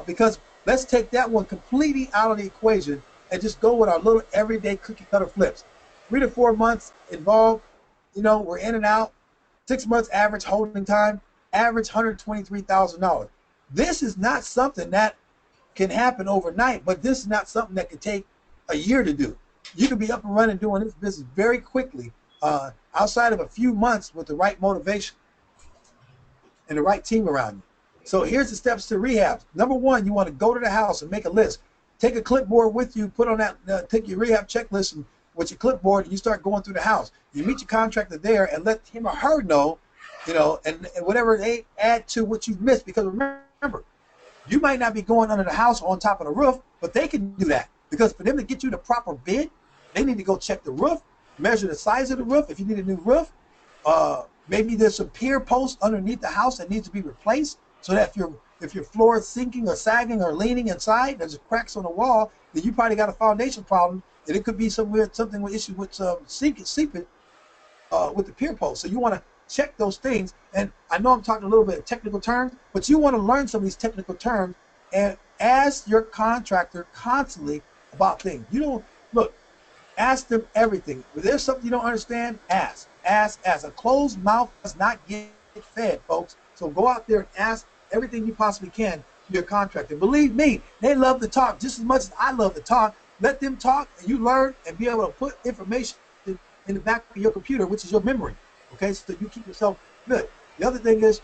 because let's take that one completely out of the equation and just go with our little everyday cookie cutter flips. 3 to 4 months involved, we're in and out. 6 months average holding time, average $123,000. This is not something that can happen overnight, but this is not something that can take a year to do. You can be up and running doing this business very quickly, outside of a few months with the right motivation and the right team around you. So here's the steps to rehab. Number one, you want to go to the house and make a list. Take a clipboard with you, put on that, take your rehab checklist and with your clipboard, and you start going through the house. You meet your contractor there and let him or her know, and whatever they add to what you've missed. Because remember, You might not be going under the house or on top of the roof, but they can do that. Because for them to get you the proper bid, they need to go check the roof, measure the size of the roof if you need a new roof. Maybe there's some pier posts underneath the house that needs to be replaced, so that if your floor is sinking or sagging or leaning inside, there's cracks on the wall, then you probably got a foundation problem, and it could be something with issues with seepage with the pier post. So you want to check those things. And I know I'm talking a little bit of technical terms, but you want to learn some of these technical terms and ask your contractor constantly about things. You don't look. Ask them everything. If there's something you don't understand, ask. Ask. A closed mouth does not get fed, folks. So go out there and ask everything you possibly can to your contractor. Believe me, they love to talk just as much as I love to talk. Let them talk, and you learn and be able to put information in the back of your computer, which is your memory. Okay, so you keep yourself good. The other thing is,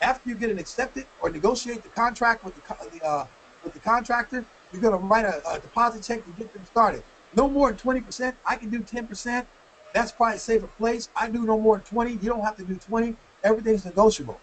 after you get it accepted or negotiate the contract with the contractor, you're going to write a deposit check to get them started. No more than 20%. I can do 10%. That's probably a safer place. I do no more than 20. You don't have to do 20. Everything's negotiable.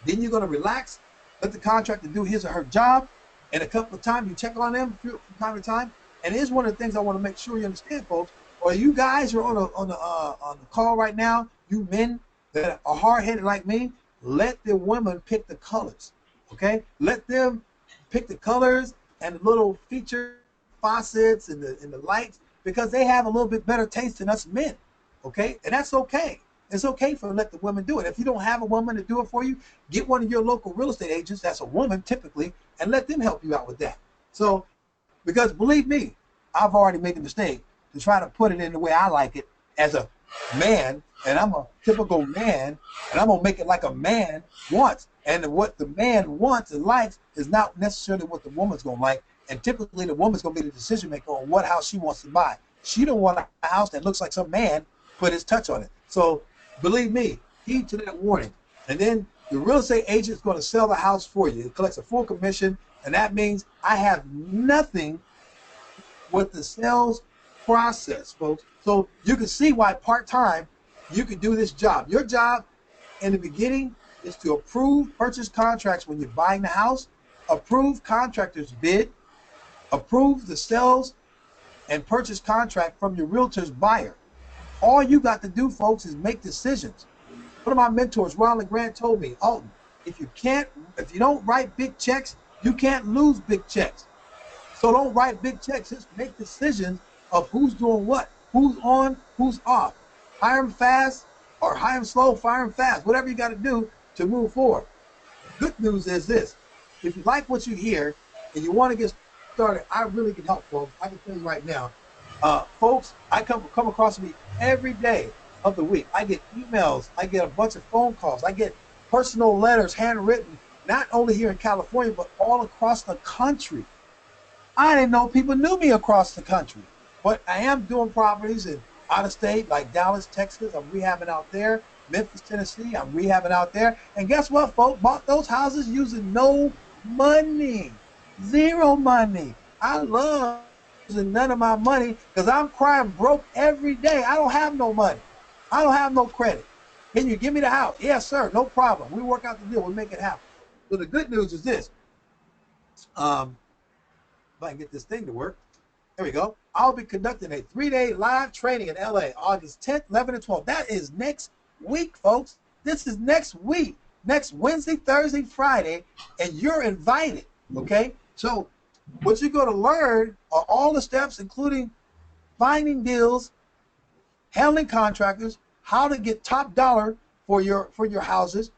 Then you're going to relax, let the contractor do his or her job, and a couple of times you check on them from time to time. And here's one of the things I want to make sure you understand, folks. Or you guys are on the call right now, you men that are hard-headed like me, let the women pick the colors, okay? Let them pick the colors and the little feature faucets and the lights, because they have a little bit better taste than us men, okay? And that's okay. It's okay for let the women do it. If you don't have a woman to do it for you, get one of your local real estate agents that's a woman typically, and let them help you out with that. So, because believe me, I've already made the mistake to try to put it in the way I like it as a man, and I'm a typical man, and I'm gonna make it like a man wants. And what the man wants and likes is not necessarily what the woman's gonna like. And typically the woman's gonna be the decision maker on what house she wants to buy. She don't want a house that looks like some man put his touch on it. So believe me, heed to that warning. And then the real estate agent is gonna sell the house for you. It collects a full commission, and that means I have nothing with the sales process, folks. So you can see why part-time you can do this job. Your job in the beginning is to approve purchase contracts when you're buying the house, approve contractor's bid, approve the sales and purchase contract from your realtor's buyer. All you got to do, folks, is make decisions. One of my mentors, Ronald Grant, told me, Alton, if you don't write big checks, you can't lose big checks. So don't write big checks, just make decisions of who's doing what, who's on, who's off. Hire them fast or hire them slow, fire them fast, whatever you got to do to move forward. Good news is this: if you like what you hear and you want to get started, I really can help, folks. I can tell you right now, folks, I come across me every day of the week. I get emails, I get a bunch of phone calls, I get personal letters handwritten, not only here in California, but all across the country. I didn't know people knew me across the country, but I am doing properties in out of state, like Dallas, Texas. I'm rehabbing out there. Memphis, Tennessee, I'm rehabbing out there. And guess what, folks? Bought those houses using no money, zero money. I love using none of my money because I'm crying broke every day. I don't have no money. I don't have no credit. Can you give me the house? Yes, sir, no problem. We work out the deal. We make it happen. So the good news is this. If I can get this thing to work. There we go. I'll be conducting a 3-day live training in LA, August 10th, 11th, and 12th. That is next week, folks. This is next week, next Wednesday, Thursday, Friday, and you're invited, okay? So what you're going to learn are all the steps, including finding deals, handling contractors, how to get top dollar for your houses,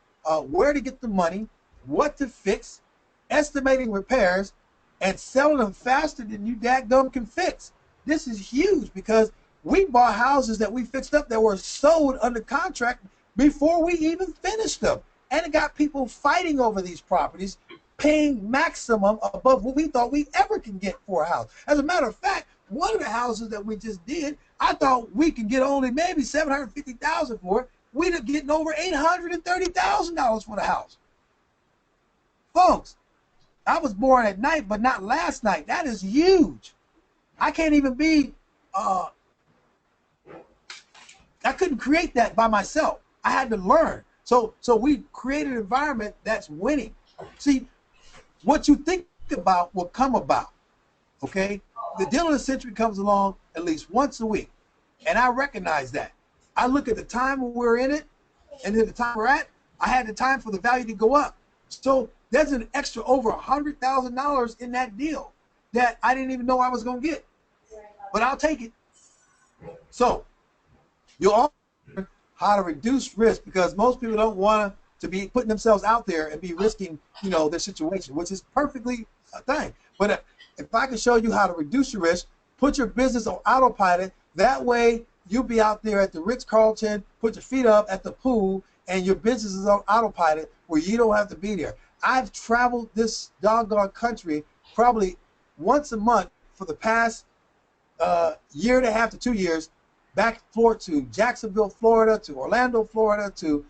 where to get the money, what to fix, estimating repairs, and selling them faster than you dadgum can fix. This is huge because we bought houses that we fixed up that were sold under contract before we even finished them. And it got people fighting over these properties, paying maximum above what we thought we ever can get for a house. As a matter of fact, one of the houses that we just did, I thought we could get only maybe $750,000 for it. We ended up getting over $830,000 for the house. Folks, I was born at night, but not last night. That is huge. I can't even be, I couldn't create that by myself. I had to learn. So we created an environment that's winning. See, what you think about will come about. Okay, the deal of the century comes along at least once a week, and I recognize that. I look at the time when we're in it, and then the time we're at, I had the time for the value to go up. So there's an extra over $100,000 in that deal that I didn't even know I was going to get, but I'll take it. So you'll all learn how to reduce risk, because most people don't want to be putting themselves out there and be risking, their situation, which is perfectly a thing. But if I can show you how to reduce your risk, put your business on autopilot, that way you'll be out there at the Ritz-Carlton, put your feet up at the pool, and your business is on autopilot where you don't have to be there. I've traveled this doggone country probably once a month for the past year and a half to 2 years, back and forth to Jacksonville, Florida, to Orlando, Florida, to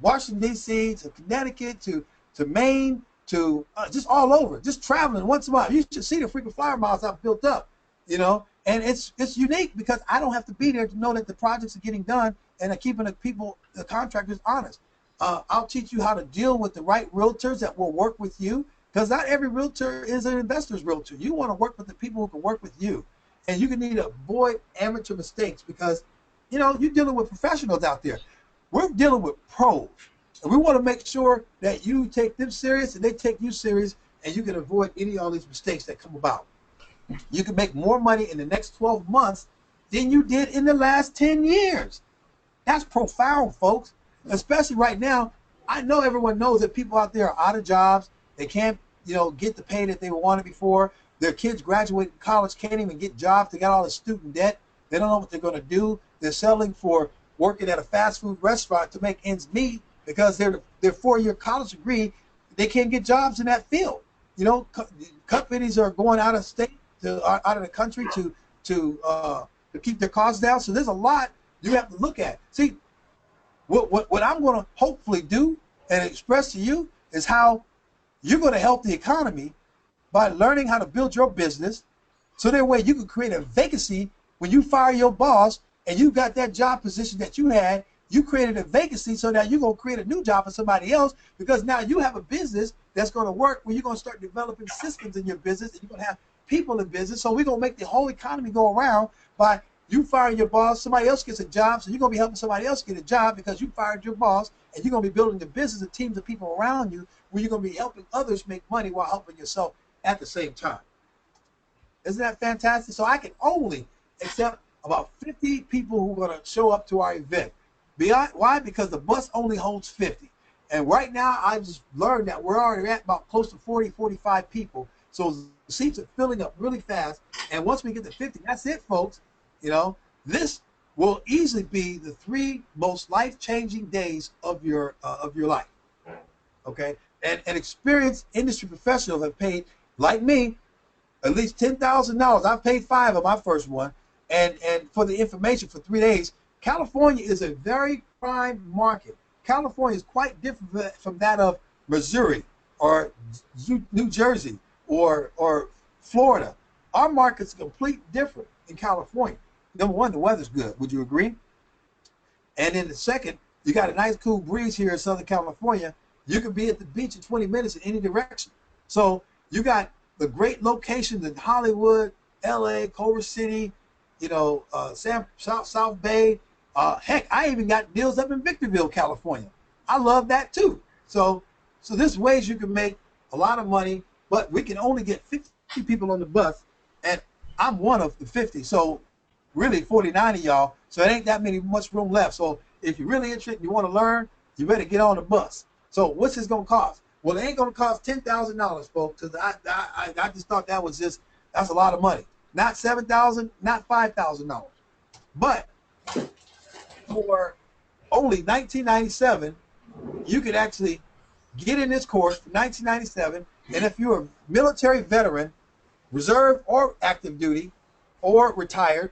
Washington, D.C., to Connecticut, to Maine, to just all over, just traveling once a month. You should see the frequent flyer miles I've built up, and it's unique because I don't have to be there to know that the projects are getting done and are keeping the contractors honest. I'll teach you how to deal with the right realtors that will work with you, because not every realtor is an investor's realtor. You want to work with the people who can work with you, and you need to avoid amateur mistakes, because you're dealing with professionals out there. We're dealing with pros, and we want to make sure that you take them serious and they take you serious, and you can avoid any of all these mistakes that come about. You can make more money in the next 12 months than you did in the last 10 years. That's profound, folks, especially right now. I know everyone knows that people out there are out of jobs. They can't, get the pay that they wanted before. Their kids graduate college, can't even get jobs. They got all the student debt. They don't know what they're going to do. They're settling for working at a fast food restaurant to make ends meet, because their 4-year college degree, they can't get jobs in that field. Companies are going out of state, out of the country to keep their costs down. So there's a lot you have to look at. See, what I'm going to hopefully do and express to you is how you're going to help the economy by learning how to build your business, so that way you can create a vacancy when you fire your boss and you got that job position that you had. You created a vacancy, so now you're going to create a new job for somebody else, because now you have a business that's going to work, where you're going to start developing systems in your business, and you're going to have people in business. So we're going to make the whole economy go around by you firing your boss, somebody else gets a job, so you're going to be helping somebody else get a job because you fired your boss, and you're going to be building the business and teams of people around you, where you're going to be helping others make money while helping yourself at the same time. Isn't that fantastic? So I can only accept about 50 people who are going to show up to our event. Why? Because the bus only holds 50. And right now, I just learned that we're already at about close to 40, 45 people. So the seats are filling up really fast. And once we get to 50, that's it, folks. This will easily be the 3 most life-changing days of your life. Okay? And experienced industry professionals have paid, like me, at least $10,000. I've paid 5 of my first one. And for the information for 3 days. California is a very prime market. California is quite different from that of Missouri or New Jersey or Florida. Our market's completely different in California. Number one, the weather's good. Would you agree? And then the second, you got a nice cool breeze here in Southern California. You can be at the beach in 20 minutes in any direction. So you got the great locations in Hollywood, LA, Culver City, South Bay. Heck, I even got deals up in Victorville, California. I love that too. So there's ways you can make a lot of money, but we can only get 50 people on the bus, and I'm one of the 50. So really 49 of y'all. So it ain't that much room left. So if you're really interested and you want to learn, you better get on the bus. So what's this gonna cost? Well, it ain't gonna cost $10,000, folks, because I just thought that's a lot of money. Not $7,000, not $5,000, but for only $19.97, you can actually get in this course for $19.97. And if you're a military veteran, reserve or active duty, or retired,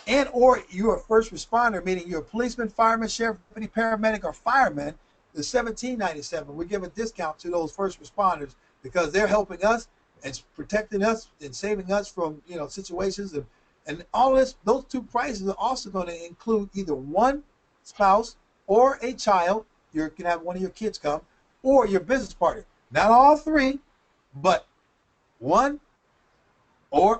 and or you're a first responder, meaning you're a policeman, fireman, sheriff, paramedic, or fireman, the $17.97. We give a discount to those first responders because they're helping us and protecting us and saving us from situations, and all this. Those 2 prices are also going to include either one spouse or a child. You can have one of your kids come, or your business partner. Not all three, but one or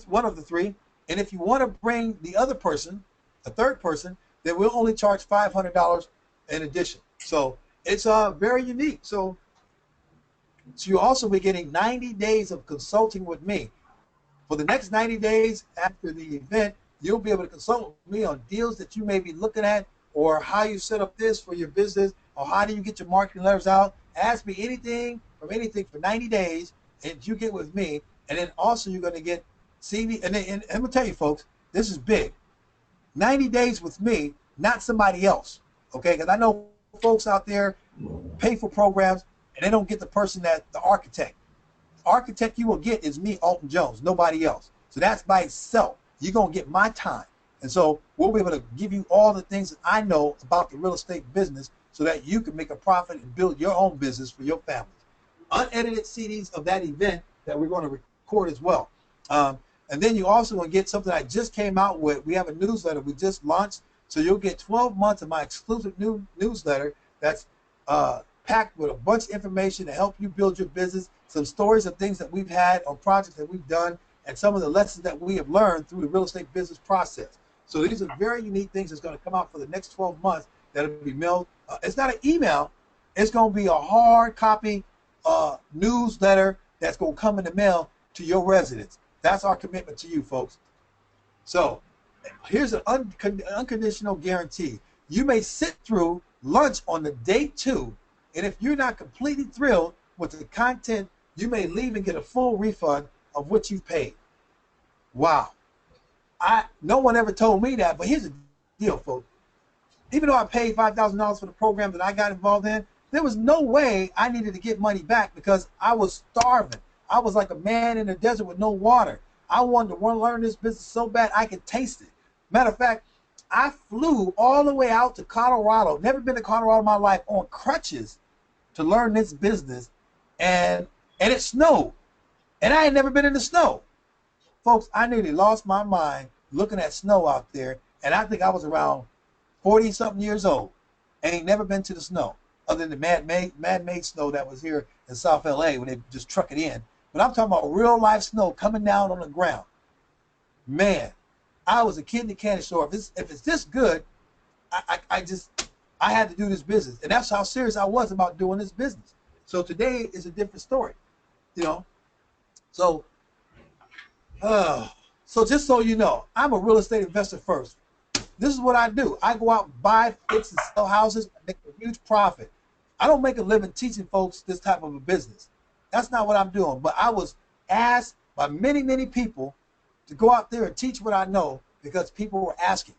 one of the three. And if you want to bring the other person, a third person, then we'll only charge $500 in addition. So it's very unique. So you also be getting 90 days of consulting with me. For the next 90 days after the event, you'll be able to consult with me on deals that you may be looking at, or how you set up this for your business, or how do you get your marketing letters out. Ask me anything from anything for 90 days, and you get with me. And then also you're going to get CV. And I'm going to tell you, folks, this is big. 90 days with me, not somebody else. Okay? Because I know folks out there pay for programs, and they don't get the person that the architect. Architect you will get is me, Alton Jones, nobody else. So that's by itself. You're going to get my time. And so we'll be able to give you all the things that I know about the real estate business so that you can make a profit and build your own business for your family. Unedited CDs of that event that we're going to record as well. And then you also going to get something I just came out with. We have a newsletter we just launched. So you'll get 12 months of my exclusive newsletter that's packed with a bunch of information to help you build your business, some stories of things that we've had on projects that we've done, and some of the lessons that we have learned through the real estate business process. So these are very unique things that's going to come out for the next 12 months that'll be mailed. It's not an email. It's going to be a hard copy newsletter that's going to come in the mail to your residence. That's our commitment to you, folks. So here's an unconditional guarantee. You may sit through lunch on the day 2, and if you're not completely thrilled with the content, you may leave and get a full refund of what you paid. Wow. No one ever told me that, but here's the deal, folks. Even though I paid $5,000 for the program that I got involved in, there was no way I needed to get money back because I was starving. I was like a man in the desert with no water. I wanted to learn this business so bad I could taste it. Matter of fact, I flew all the way out to Colorado, never been to Colorado in my life, on crutches to learn this business, and it snowed. And I had never been in the snow. Folks, I nearly lost my mind looking at snow out there, and I think I was around 40-something years old. Ain't never been to the snow, other than the man-made snow that was here in South LA when they just truck it in. But I'm talking about real life snow coming down on the ground. Man, I was a kid in the candy store. If it's this good, I had to do this business. And that's how serious I was about doing this business. So today is a different story, you know. So just so you know, I'm a real estate investor first. This is what I do. I go out and buy, fix, and sell houses, make a huge profit. I don't make a living teaching folks this type of a business. That's not what I'm doing. But I was asked by many, many people to go out there and teach what I know because people were asking.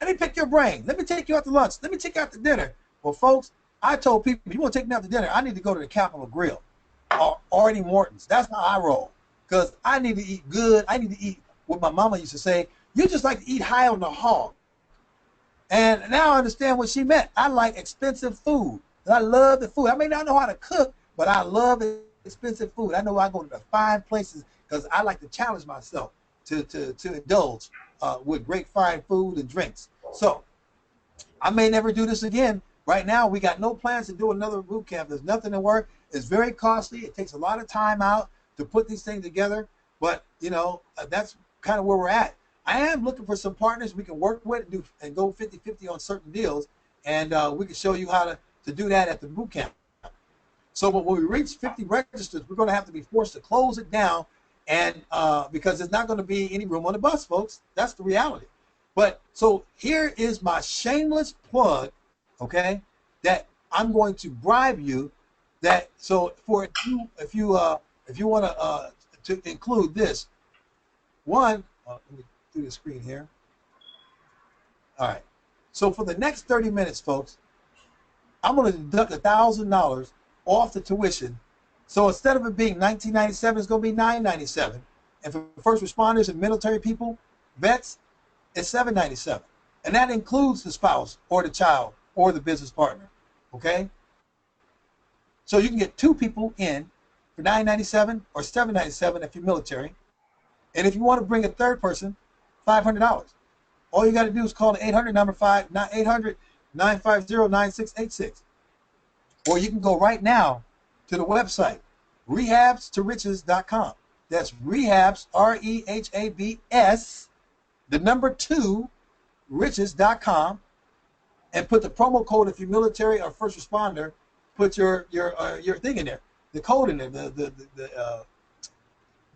Let me pick your brain. Let me take you out to lunch. Let me take you out to dinner. Well, folks, I told people, if you want to take me out to dinner, I need to go to the Capitol Grill or Artie Morton's. That's how I roll. Because I need to eat good. I need to eat what my mama used to say. You just like to eat high on the hog. And now I understand what she meant. I like expensive food. I love the food. I may not know how to cook, but I love expensive food. I know I go to the fine places because I like to challenge myself to indulge with great fine food and drinks. So I may never do this again. Right now, we got no plans to do another boot camp. There's nothing to work. It's very costly. It takes a lot of time out to put these things together. But, you know, that's kind of where we're at. I am looking for some partners we can work with and go 50-50 on certain deals. And we can show you how to do that at the boot camp. So when we reach 50 registers, we're going to have to be forced to close it down, and because there's not going to be any room on the bus, folks. That's the reality. But so here is my shameless plug, okay, that I'm going to bribe you. That so for if you want to include this one, let me do the screen here. All right. So for the next 30 minutes, folks, I'm going to deduct $1,000 off the tuition. So instead of it being $19.97, it's going to be $9.97. And for first responders and military people, vets, it's $7.97. And that includes the spouse or the child or the business partner. Okay? So you can get 2 people in for $9.97 or $7.97 if you're military. And if you want to bring a third person, $500. All you got to do is call the 800 number 800-950-9686. Or you can go right now to the website, rehabstoriches.com. That's rehabs, REHABS, the number 2, riches.com, and put the promo code if you're military or first responder. Put your thing in there, the code in there,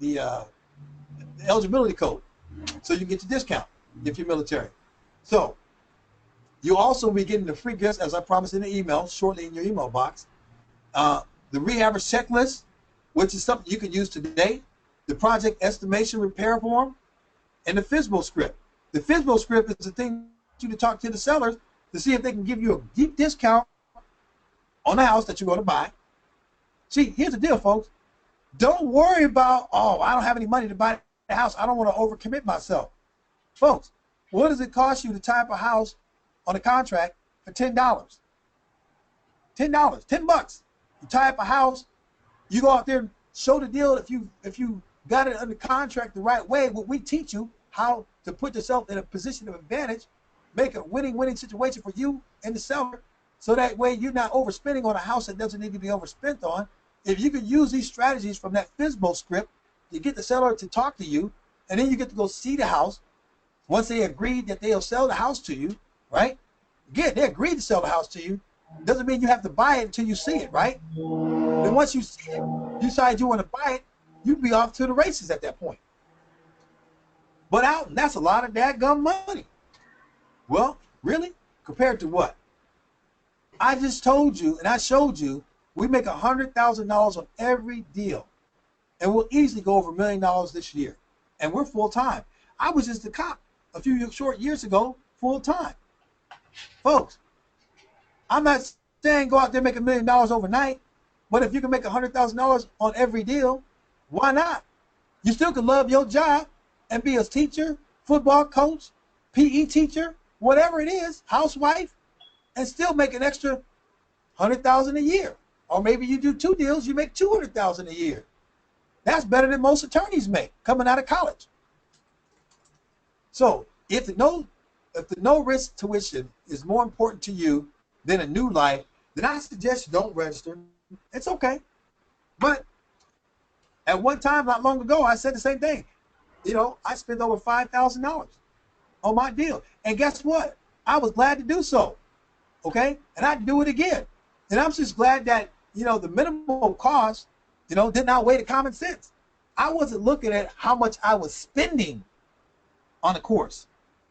the eligibility code, so you can get your discount if you're military. So you'll also be getting the free gifts, as I promised in the email, shortly in your email box. The Rehabber's Checklist, which is something you can use today, the Project Estimation Repair Form, and the FSBO script. The FSBO script is the thing to talk to the sellers to see if they can give you a deep discount on the house that you're going to buy. See, here's the deal, folks. Don't worry about, oh, I don't have any money to buy the house. I don't want to overcommit myself. Folks, what does it cost you to tie up a house on a contract for $10? $10, $10. You tie up a house, you go out there and show the deal. If you got it under contract the right way, what we teach you how to put yourself in a position of advantage, make a winning situation for you and the seller, so that way you're not overspending on a house that doesn't need to be overspent on. If you can use these strategies from that FSBO script, you get the seller to talk to you, and then you get to go see the house. Once they agreed that they'll sell the house to you, right? Again, they agreed to sell the house to you. Doesn't mean you have to buy it until you see it, right? Then once you see it, you decide you want to buy it, you'd be off to the races at that point. But Alton, that's a lot of dadgum money. Well, really? Compared to what? I just told you, and I showed you, we make $100,000 on every deal. And we'll easily go over $1 million this year. And we're full-time. I was just a cop a few short years ago, full-time. Folks, I'm not saying go out there and make $1 million overnight, but if you can make $100,000 on every deal, why not? You still can love your job and be a teacher, football coach, PE teacher, whatever it is, housewife, and still make an extra $100,000 a year. Or maybe you do 2 deals, you make $200,000 a year. That's better than most attorneys make coming out of college. So if the no risk tuition is more important to you than a new life, then I suggest you don't register. It's okay. But at one time, not long ago, I said the same thing. You know, I spent over $5,000 on my deal. And guess what? I was glad to do so. Okay? And I'd do it again. And I'm just glad that, you know, the minimum cost, you know, didn't outweigh the common sense. I wasn't looking at how much I was spending on the course.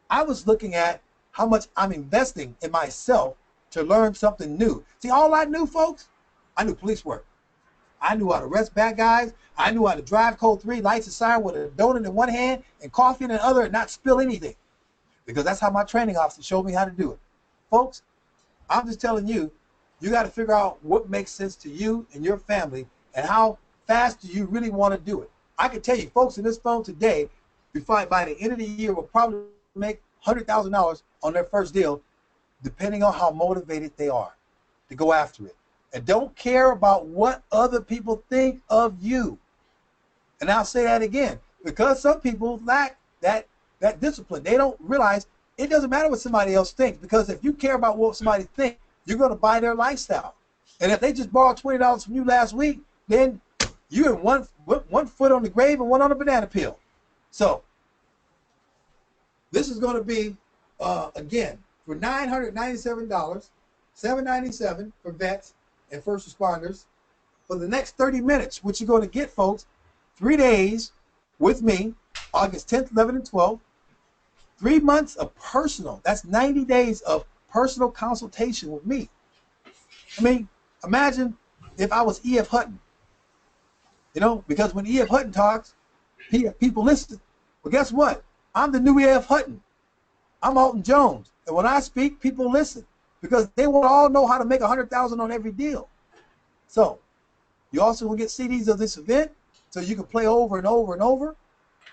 I was looking at how much I'm investing in myself to learn something new. See, all I knew, folks, I knew police work. I knew how to arrest bad guys. I knew how to drive code 3, lights and siren with a donut in one hand and coffee in the other and not spill anything. Because that's how my training officer showed me how to do it. Folks, I'm just telling you, you got to figure out what makes sense to you and your family and how fast do you really want to do it. I can tell you, folks in this phone today, by the end of the year, will probably make $100,000 on their first deal, depending on how motivated they are to go after it. And don't care about what other people think of you. And I'll say that again, because some people lack that discipline. They don't realize it doesn't matter what somebody else thinks, because if you care about what somebody thinks, you're going to buy their lifestyle. And if they just borrowed $20 from you last week, then you're in one foot on the grave and one on the banana peel. So this is going to be, again, for $997, $797 for vets and first responders for the next 30 minutes, which you're going to get, folks, 3 days with me, August 10th, 11th, and 12th, 3 months of personal, that's 90 days of personal consultation with me. I mean, imagine if I was E.F. Hutton, you know, because when E.F. Hutton talks, people listen. Well, guess what? I'm the new E.F. Hutton. I'm Alton Jones. And when I speak, people listen because they will all know how to make $100,000 on every deal. So you also will get CDs of this event so you can play over and over and over.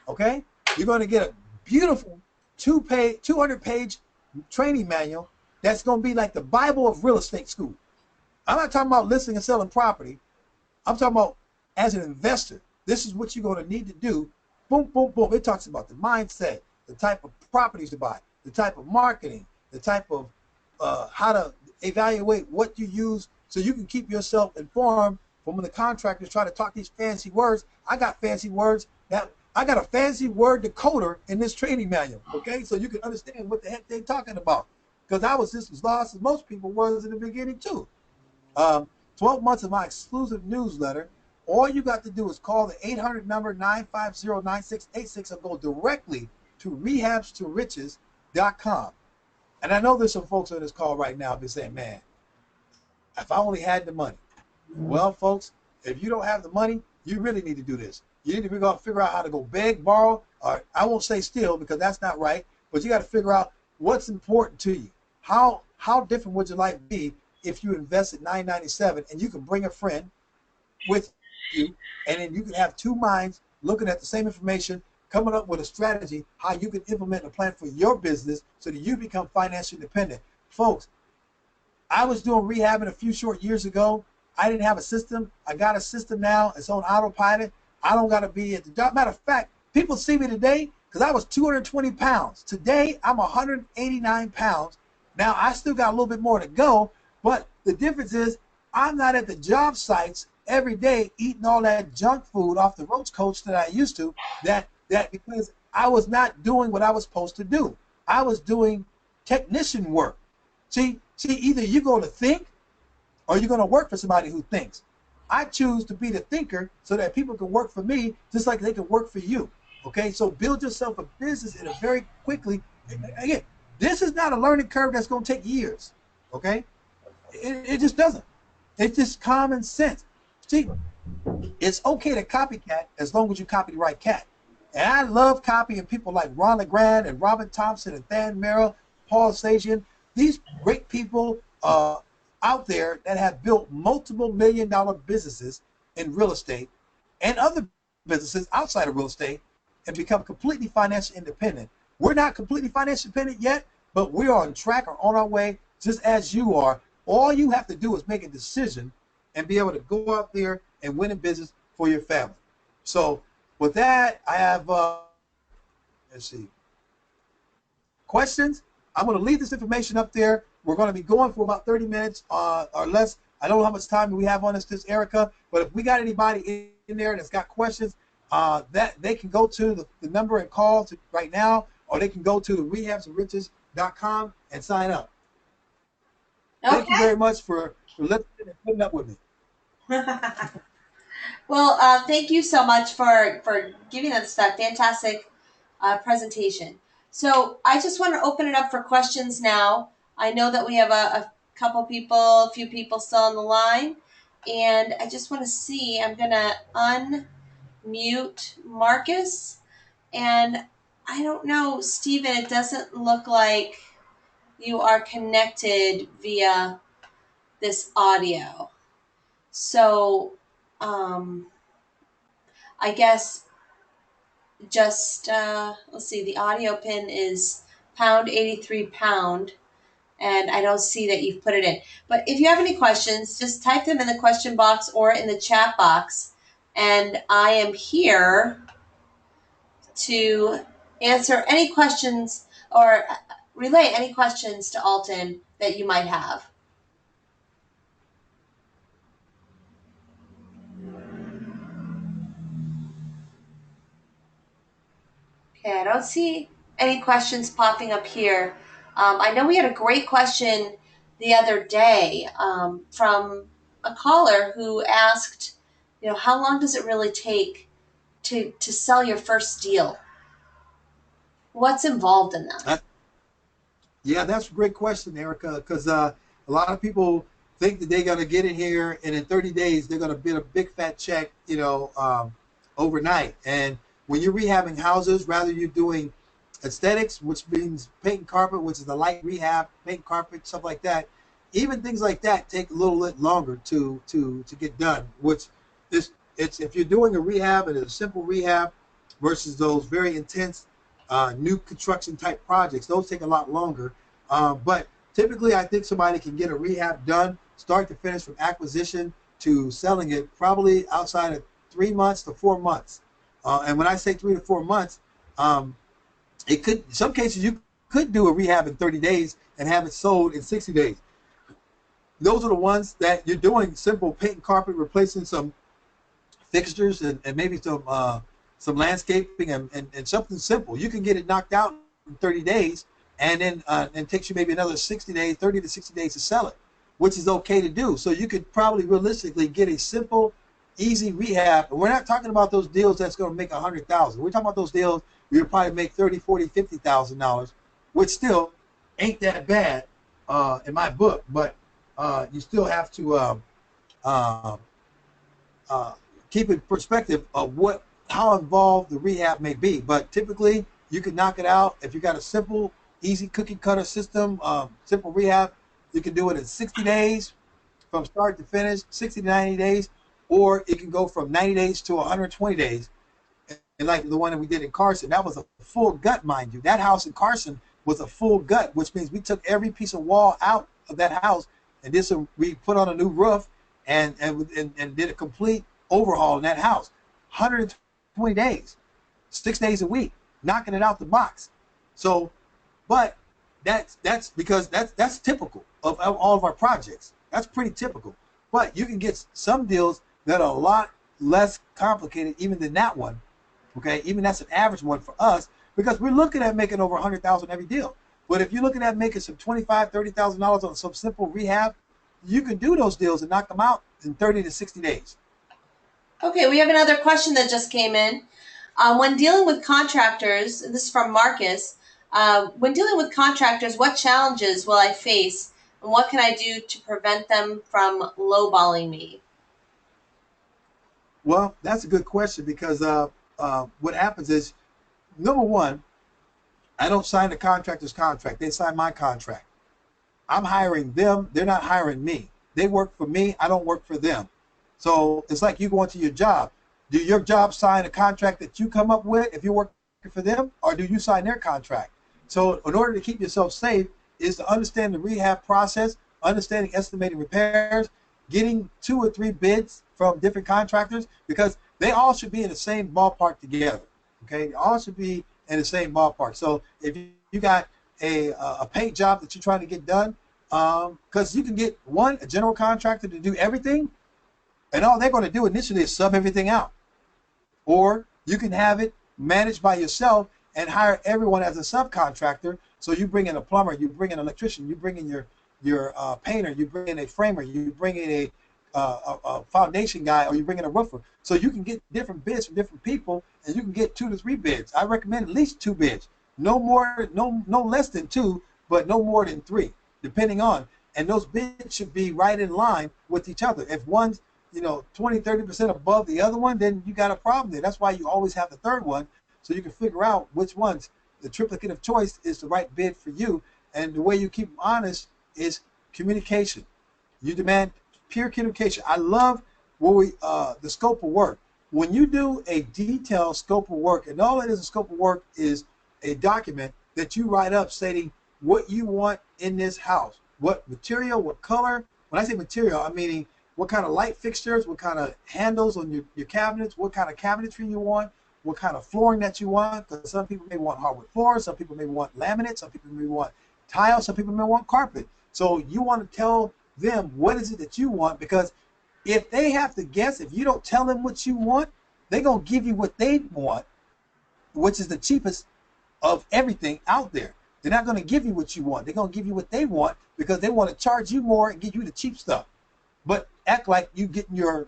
Okay? You're going to get a beautiful 200-page training manual that's going to be like the Bible of real estate school. I'm not talking about listing and selling property. I'm talking about as an investor, this is what you're going to need to do. Boom, boom, boom. It talks about the mindset, the type of properties to buy, the type of marketing, the type of how to evaluate what you use so you can keep yourself informed from when the contractors try to talk these fancy words. I got fancy words. Now, I got a fancy word decoder in this training manual, okay? So you can understand what the heck they're talking about. Because I was just as lost as most people was in the beginning, too. 12 months of my exclusive newsletter. All you got to do is call the 800 number 950-9686 and go directly to rehabstoriches.com. And I know there's some folks on this call right now be saying, man, if I only had the money. Well, folks, if you don't have the money, you really need to do this. You need to figure out how to go beg, borrow, or I won't say steal because that's not right, but you got to figure out what's important to you. How different would your life be if you invested $9.97 and you can bring a friend with you, and then you can have two minds looking at the same information, coming up with a strategy how you can implement a plan for your business so that you become financially independent. Folks, I was doing rehabbing a few short years ago. I didn't have a system. I got a system now. It's on autopilot. I don't got to be at the job. Matter of fact, people see me today because I was 220 pounds. Today, I'm 189 pounds. Now, I still got a little bit more to go, but the difference is I'm not at the job sites every day eating all that junk food off the roach coach that I used to, that because I was not doing what I was supposed to do. I was doing technician work. See, either you're going to think or you're going to work for somebody who thinks. I choose to be the thinker so that people can work for me just like they can work for you. Okay, so build yourself a business in a very quickly. Again, this is not a learning curve that's going to take years. Okay, it just doesn't. It's just common sense. See, it's okay to copycat as long as you copy the right cat. And I love copying people like Ron LeGrand and Robin Thompson and Than Merrill, Paul Sajian. These great people out there that have built multiple million-dollar businesses in real estate and other businesses outside of real estate and become completely financially independent. We're not completely financially independent yet, but we're on track or on our way just as you are. All you have to do is make a decision and be able to go out there and win in business for your family. So with that, I have, let's see, questions. I'm going to leave this information up there. We're going to be going for about 30 minutes or less. I don't know how much time we have on this, Erica, but if we got anybody in there that's got questions, that they can go to the number and call to right now, or they can go to the rehabstoriches.com and sign up. Okay. Thank you very much for listening and putting up with me. Well, thank you so much for giving us that fantastic presentation. So I just want to open it up for questions now. I know that we have a few people still on the line, and I just want to see, I'm going to unmute Marcus, and I don't know, Stephen, it doesn't look like you are connected via this audio. So I guess just, let's see, the audio pin is pound 83 pound, and I don't see that you've put it in. But if you have any questions, just type them in the question box or in the chat box, and I am here to answer any questions or relay any questions to Alton that you might have. Okay, I don't see any questions popping up here. I know we had a great question the other day from a caller who asked, how long does it really take to sell your first deal? What's involved in that? Yeah, that's a great question, Erica, because a lot of people think that they're going to get in here and in 30 days they're going to get a big fat check, overnight. And when you're rehabbing houses, rather you're doing aesthetics, which means paint and carpet, which is the light rehab, paint, carpet, stuff like that. Even things like that take a little bit longer to get done. Which it's if you're doing a rehab and it's a simple rehab versus those very intense new construction type projects, those take a lot longer. But typically, I think somebody can get a rehab done, start to finish, from acquisition to selling it, probably outside of 3 months to 4 months. And when I say 3 to 4 months, it could, in some cases, you could do a rehab in 30 days and have it sold in 60 days. those are the ones that you're doing simple paint and carpet, replacing some fixtures and maybe some landscaping and something simple. You can get it knocked out in 30 days, and then and takes you maybe another 60 days, 30 to 60 days to sell it, which is okay to do. So you could probably realistically get a simple, easy rehab. And we're not talking about those deals that's going to make 100,000. We're talking about those deals where you'll probably make 30, 40, $50,000, which still ain't that bad in my book. But you still have to uh, uh, keep in perspective of how involved the rehab may be. But typically, you can knock it out if you got a simple, easy cookie cutter system, simple rehab. You can do it in 60 days from start to finish, 60 to 90 days, or it can go from 90 days to 120 days. And like the one that we did in Carson, that was a full gut, mind you. That house in Carson was a full gut, which means we took every piece of wall out of that house and we put on a new roof and did a complete overhaul in that house. 120 days, 6 days a week, knocking it out the box. So, but that's because that's typical of all of our projects. That's pretty typical. But you can get some deals that are a lot less complicated even than that one. Okay, even that's an average one for us because we're looking at making over 100,000 every deal. But if you're looking at making some $25,000, $30,000 on some simple rehab, you can do those deals and knock them out in 30 to 60 days. Okay, we have another question that just came in. When dealing with contractors, this is from Marcus. When dealing with contractors, what challenges will I face, and what can I do to prevent them from lowballing me? Well, that's a good question because what happens is, number one, I don't sign the contractor's contract. They sign my contract. I'm hiring them. They're not hiring me. They work for me. I don't work for them. So it's like you going to your job. Do your job sign a contract that you come up with if you're working for them, or do you sign their contract? So in order to keep yourself safe is to understand the rehab process, understanding estimating repairs, getting 2 or 3 bids from different contractors because they all should be in the same ballpark together. Okay, they all should be in the same ballpark. So if you got a paint job that you're trying to get done, because you can get a general contractor to do everything, and all they're going to do initially is sub everything out. Or you can have it managed by yourself and hire everyone as a subcontractor. So you bring in a plumber, you bring in an electrician, you bring in your painter, you bring in a framer, you bring in a foundation guy, or you bring in a roofer. So you can get different bids from different people, and you can get 2 to 3 bids. I recommend at least 2 bids, no more, no less than 2, but no more than 3, depending on. And those bids should be right in line with each other. If one's 20, 30% above the other one, then you got a problem there. That's why you always have the third one, so you can figure out which ones the triplicate of choice is the right bid for you. And the way you keep them honest is communication. You demand pure communication. I love the scope of work. When you do a detailed scope of work, and all it is a scope of work is a document that you write up stating what you want in this house, what material, what color. When I say material, I'm meaning what kind of light fixtures, what kind of handles on your cabinets, what kind of cabinetry you want, what kind of flooring that you want. Because some people may want hardwood floors, some people may want laminate, some people may want tile, some people may want carpet. So you want to tell them what is it that you want, because if they have to guess, if you don't tell them what you want, they're going to give you what they want, which is the cheapest of everything out there. They're not going to give you what you want. They're going to give you what they want because they want to charge you more and give you the cheap stuff. But act like you getting your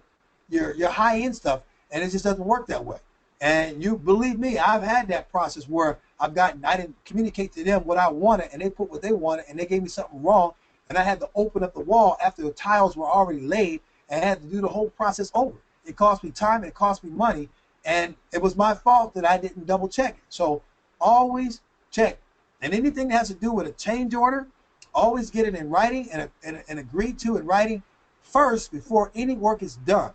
high-end stuff, and it just doesn't work that way. And you believe me, I've had that process where I didn't communicate to them what I wanted, and they put what they wanted, and they gave me something wrong, and I had to open up the wall after the tiles were already laid, and I had to do the whole process over. It cost me time, it cost me money, and it was my fault that I didn't double check it. So always check. And anything that has to do with a change order, always get it in writing and agree to in writing first before any work is done.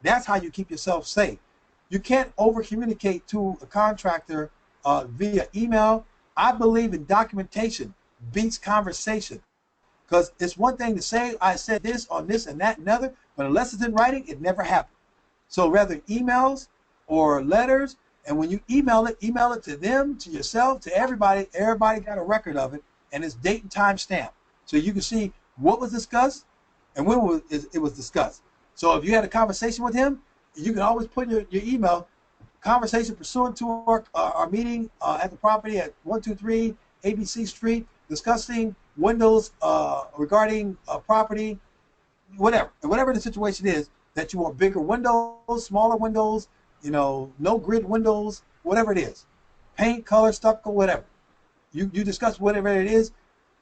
That's how you keep yourself safe. You can't over communicate to a contractor via email. I believe in documentation beats conversation, because it's one thing to say I said this on this and that and other, but unless it's in writing, it never happened. So rather emails or letters, and when you email it to them, to yourself, to everybody. Everybody got a record of it, and it's date and time stamp, so you can see what was discussed, and when it was discussed. So if you had a conversation with him, you can always put your email conversation pursuant to our meeting at the property at 123 ABC Street, discussing windows regarding property, whatever the situation is, that you want bigger windows, smaller windows, no grid windows, whatever it is, paint, color, stucco, whatever. You discuss whatever it is,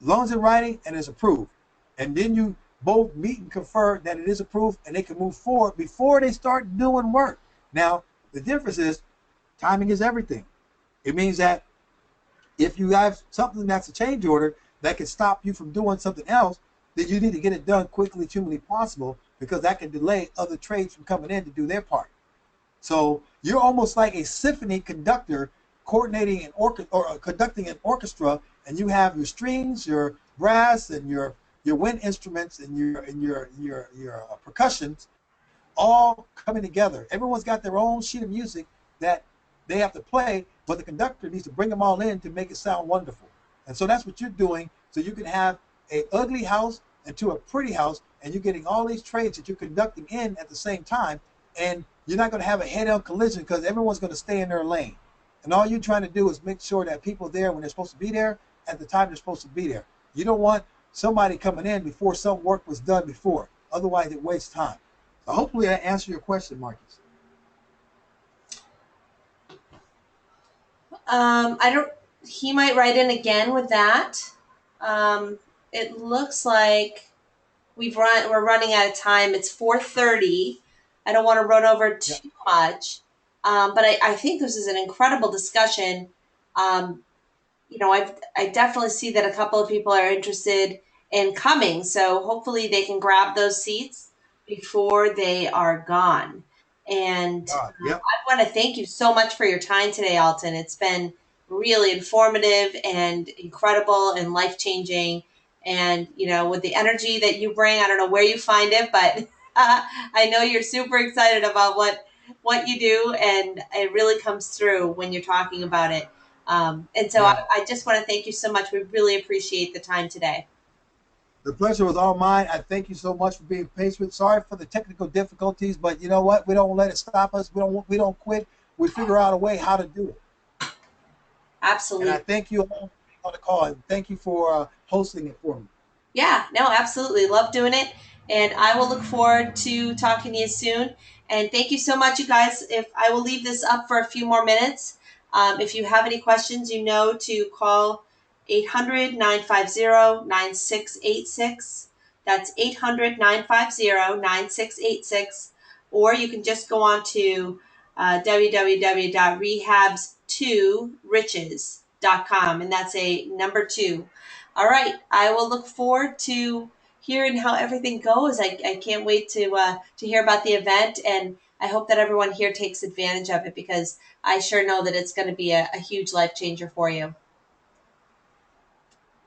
as long as it's in writing and it's approved. And then you both meet and confer that it is approved and they can move forward before they start doing work. Now, the difference is timing is everything. It means that if you have something that's a change order that can stop you from doing something else, then you need to get it done quickly, humanly possible, because that can delay other trades from coming in to do their part. So you're almost like a symphony conductor coordinating or conducting an orchestra, and you have your strings, your brass, and your wind instruments, and your percussions all coming together. Everyone's got their own sheet of music that they have to play, but the conductor needs to bring them all in to make it sound wonderful. And so that's what you're doing, so you can have a ugly house into a pretty house, and you're getting all these trades that you're conducting in at the same time, and you're not going to have a head-on collision because everyone's going to stay in their lane. And all you're trying to do is make sure that people are there when they're supposed to be there at the time they're supposed to be there. You don't want somebody coming in before some work was done before. Otherwise, it wastes time. So hopefully that answered your question, Marcus. I don't. He might write in again with that. It looks like we're running out of time. It's 4:30. I don't want to run over too much, but I think this is an incredible discussion. Um, I definitely see that a couple of people are interested in coming, so hopefully they can grab those seats before they are gone. And Yep. I want to thank you so much for your time today, Alton. It's been really informative and incredible and life changing. And with the energy that you bring, I don't know where you find it, but I know you're super excited about what you do, and it really comes through when you're talking about it. And so Yeah. I just want to thank you so much. We really appreciate the time today. The pleasure was all mine. I thank you so much for being patient. Sorry for the technical difficulties, but you know what? We don't let it stop us. We don't quit. We figure out a way how to do it. And I Absolutely. thank you all on the call, and thank you for hosting it for me. Yeah, no, absolutely. Love doing it. And I will look forward to talking to you soon. And thank you so much, you guys. If I will leave this up for a few more minutes. If you have any questions, to call 800-950-9686. That's 800-950-9686. Or you can just go on to www.rehabs2riches.com. And that's a number two. All right. I will look forward to hearing how everything goes. I can't wait to hear about the event, and I hope that everyone here takes advantage of it because I sure know that it's going to be a huge life changer for you.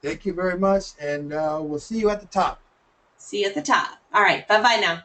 Thank you very much, and we'll see you at the top. See you at the top. All right. Bye bye now.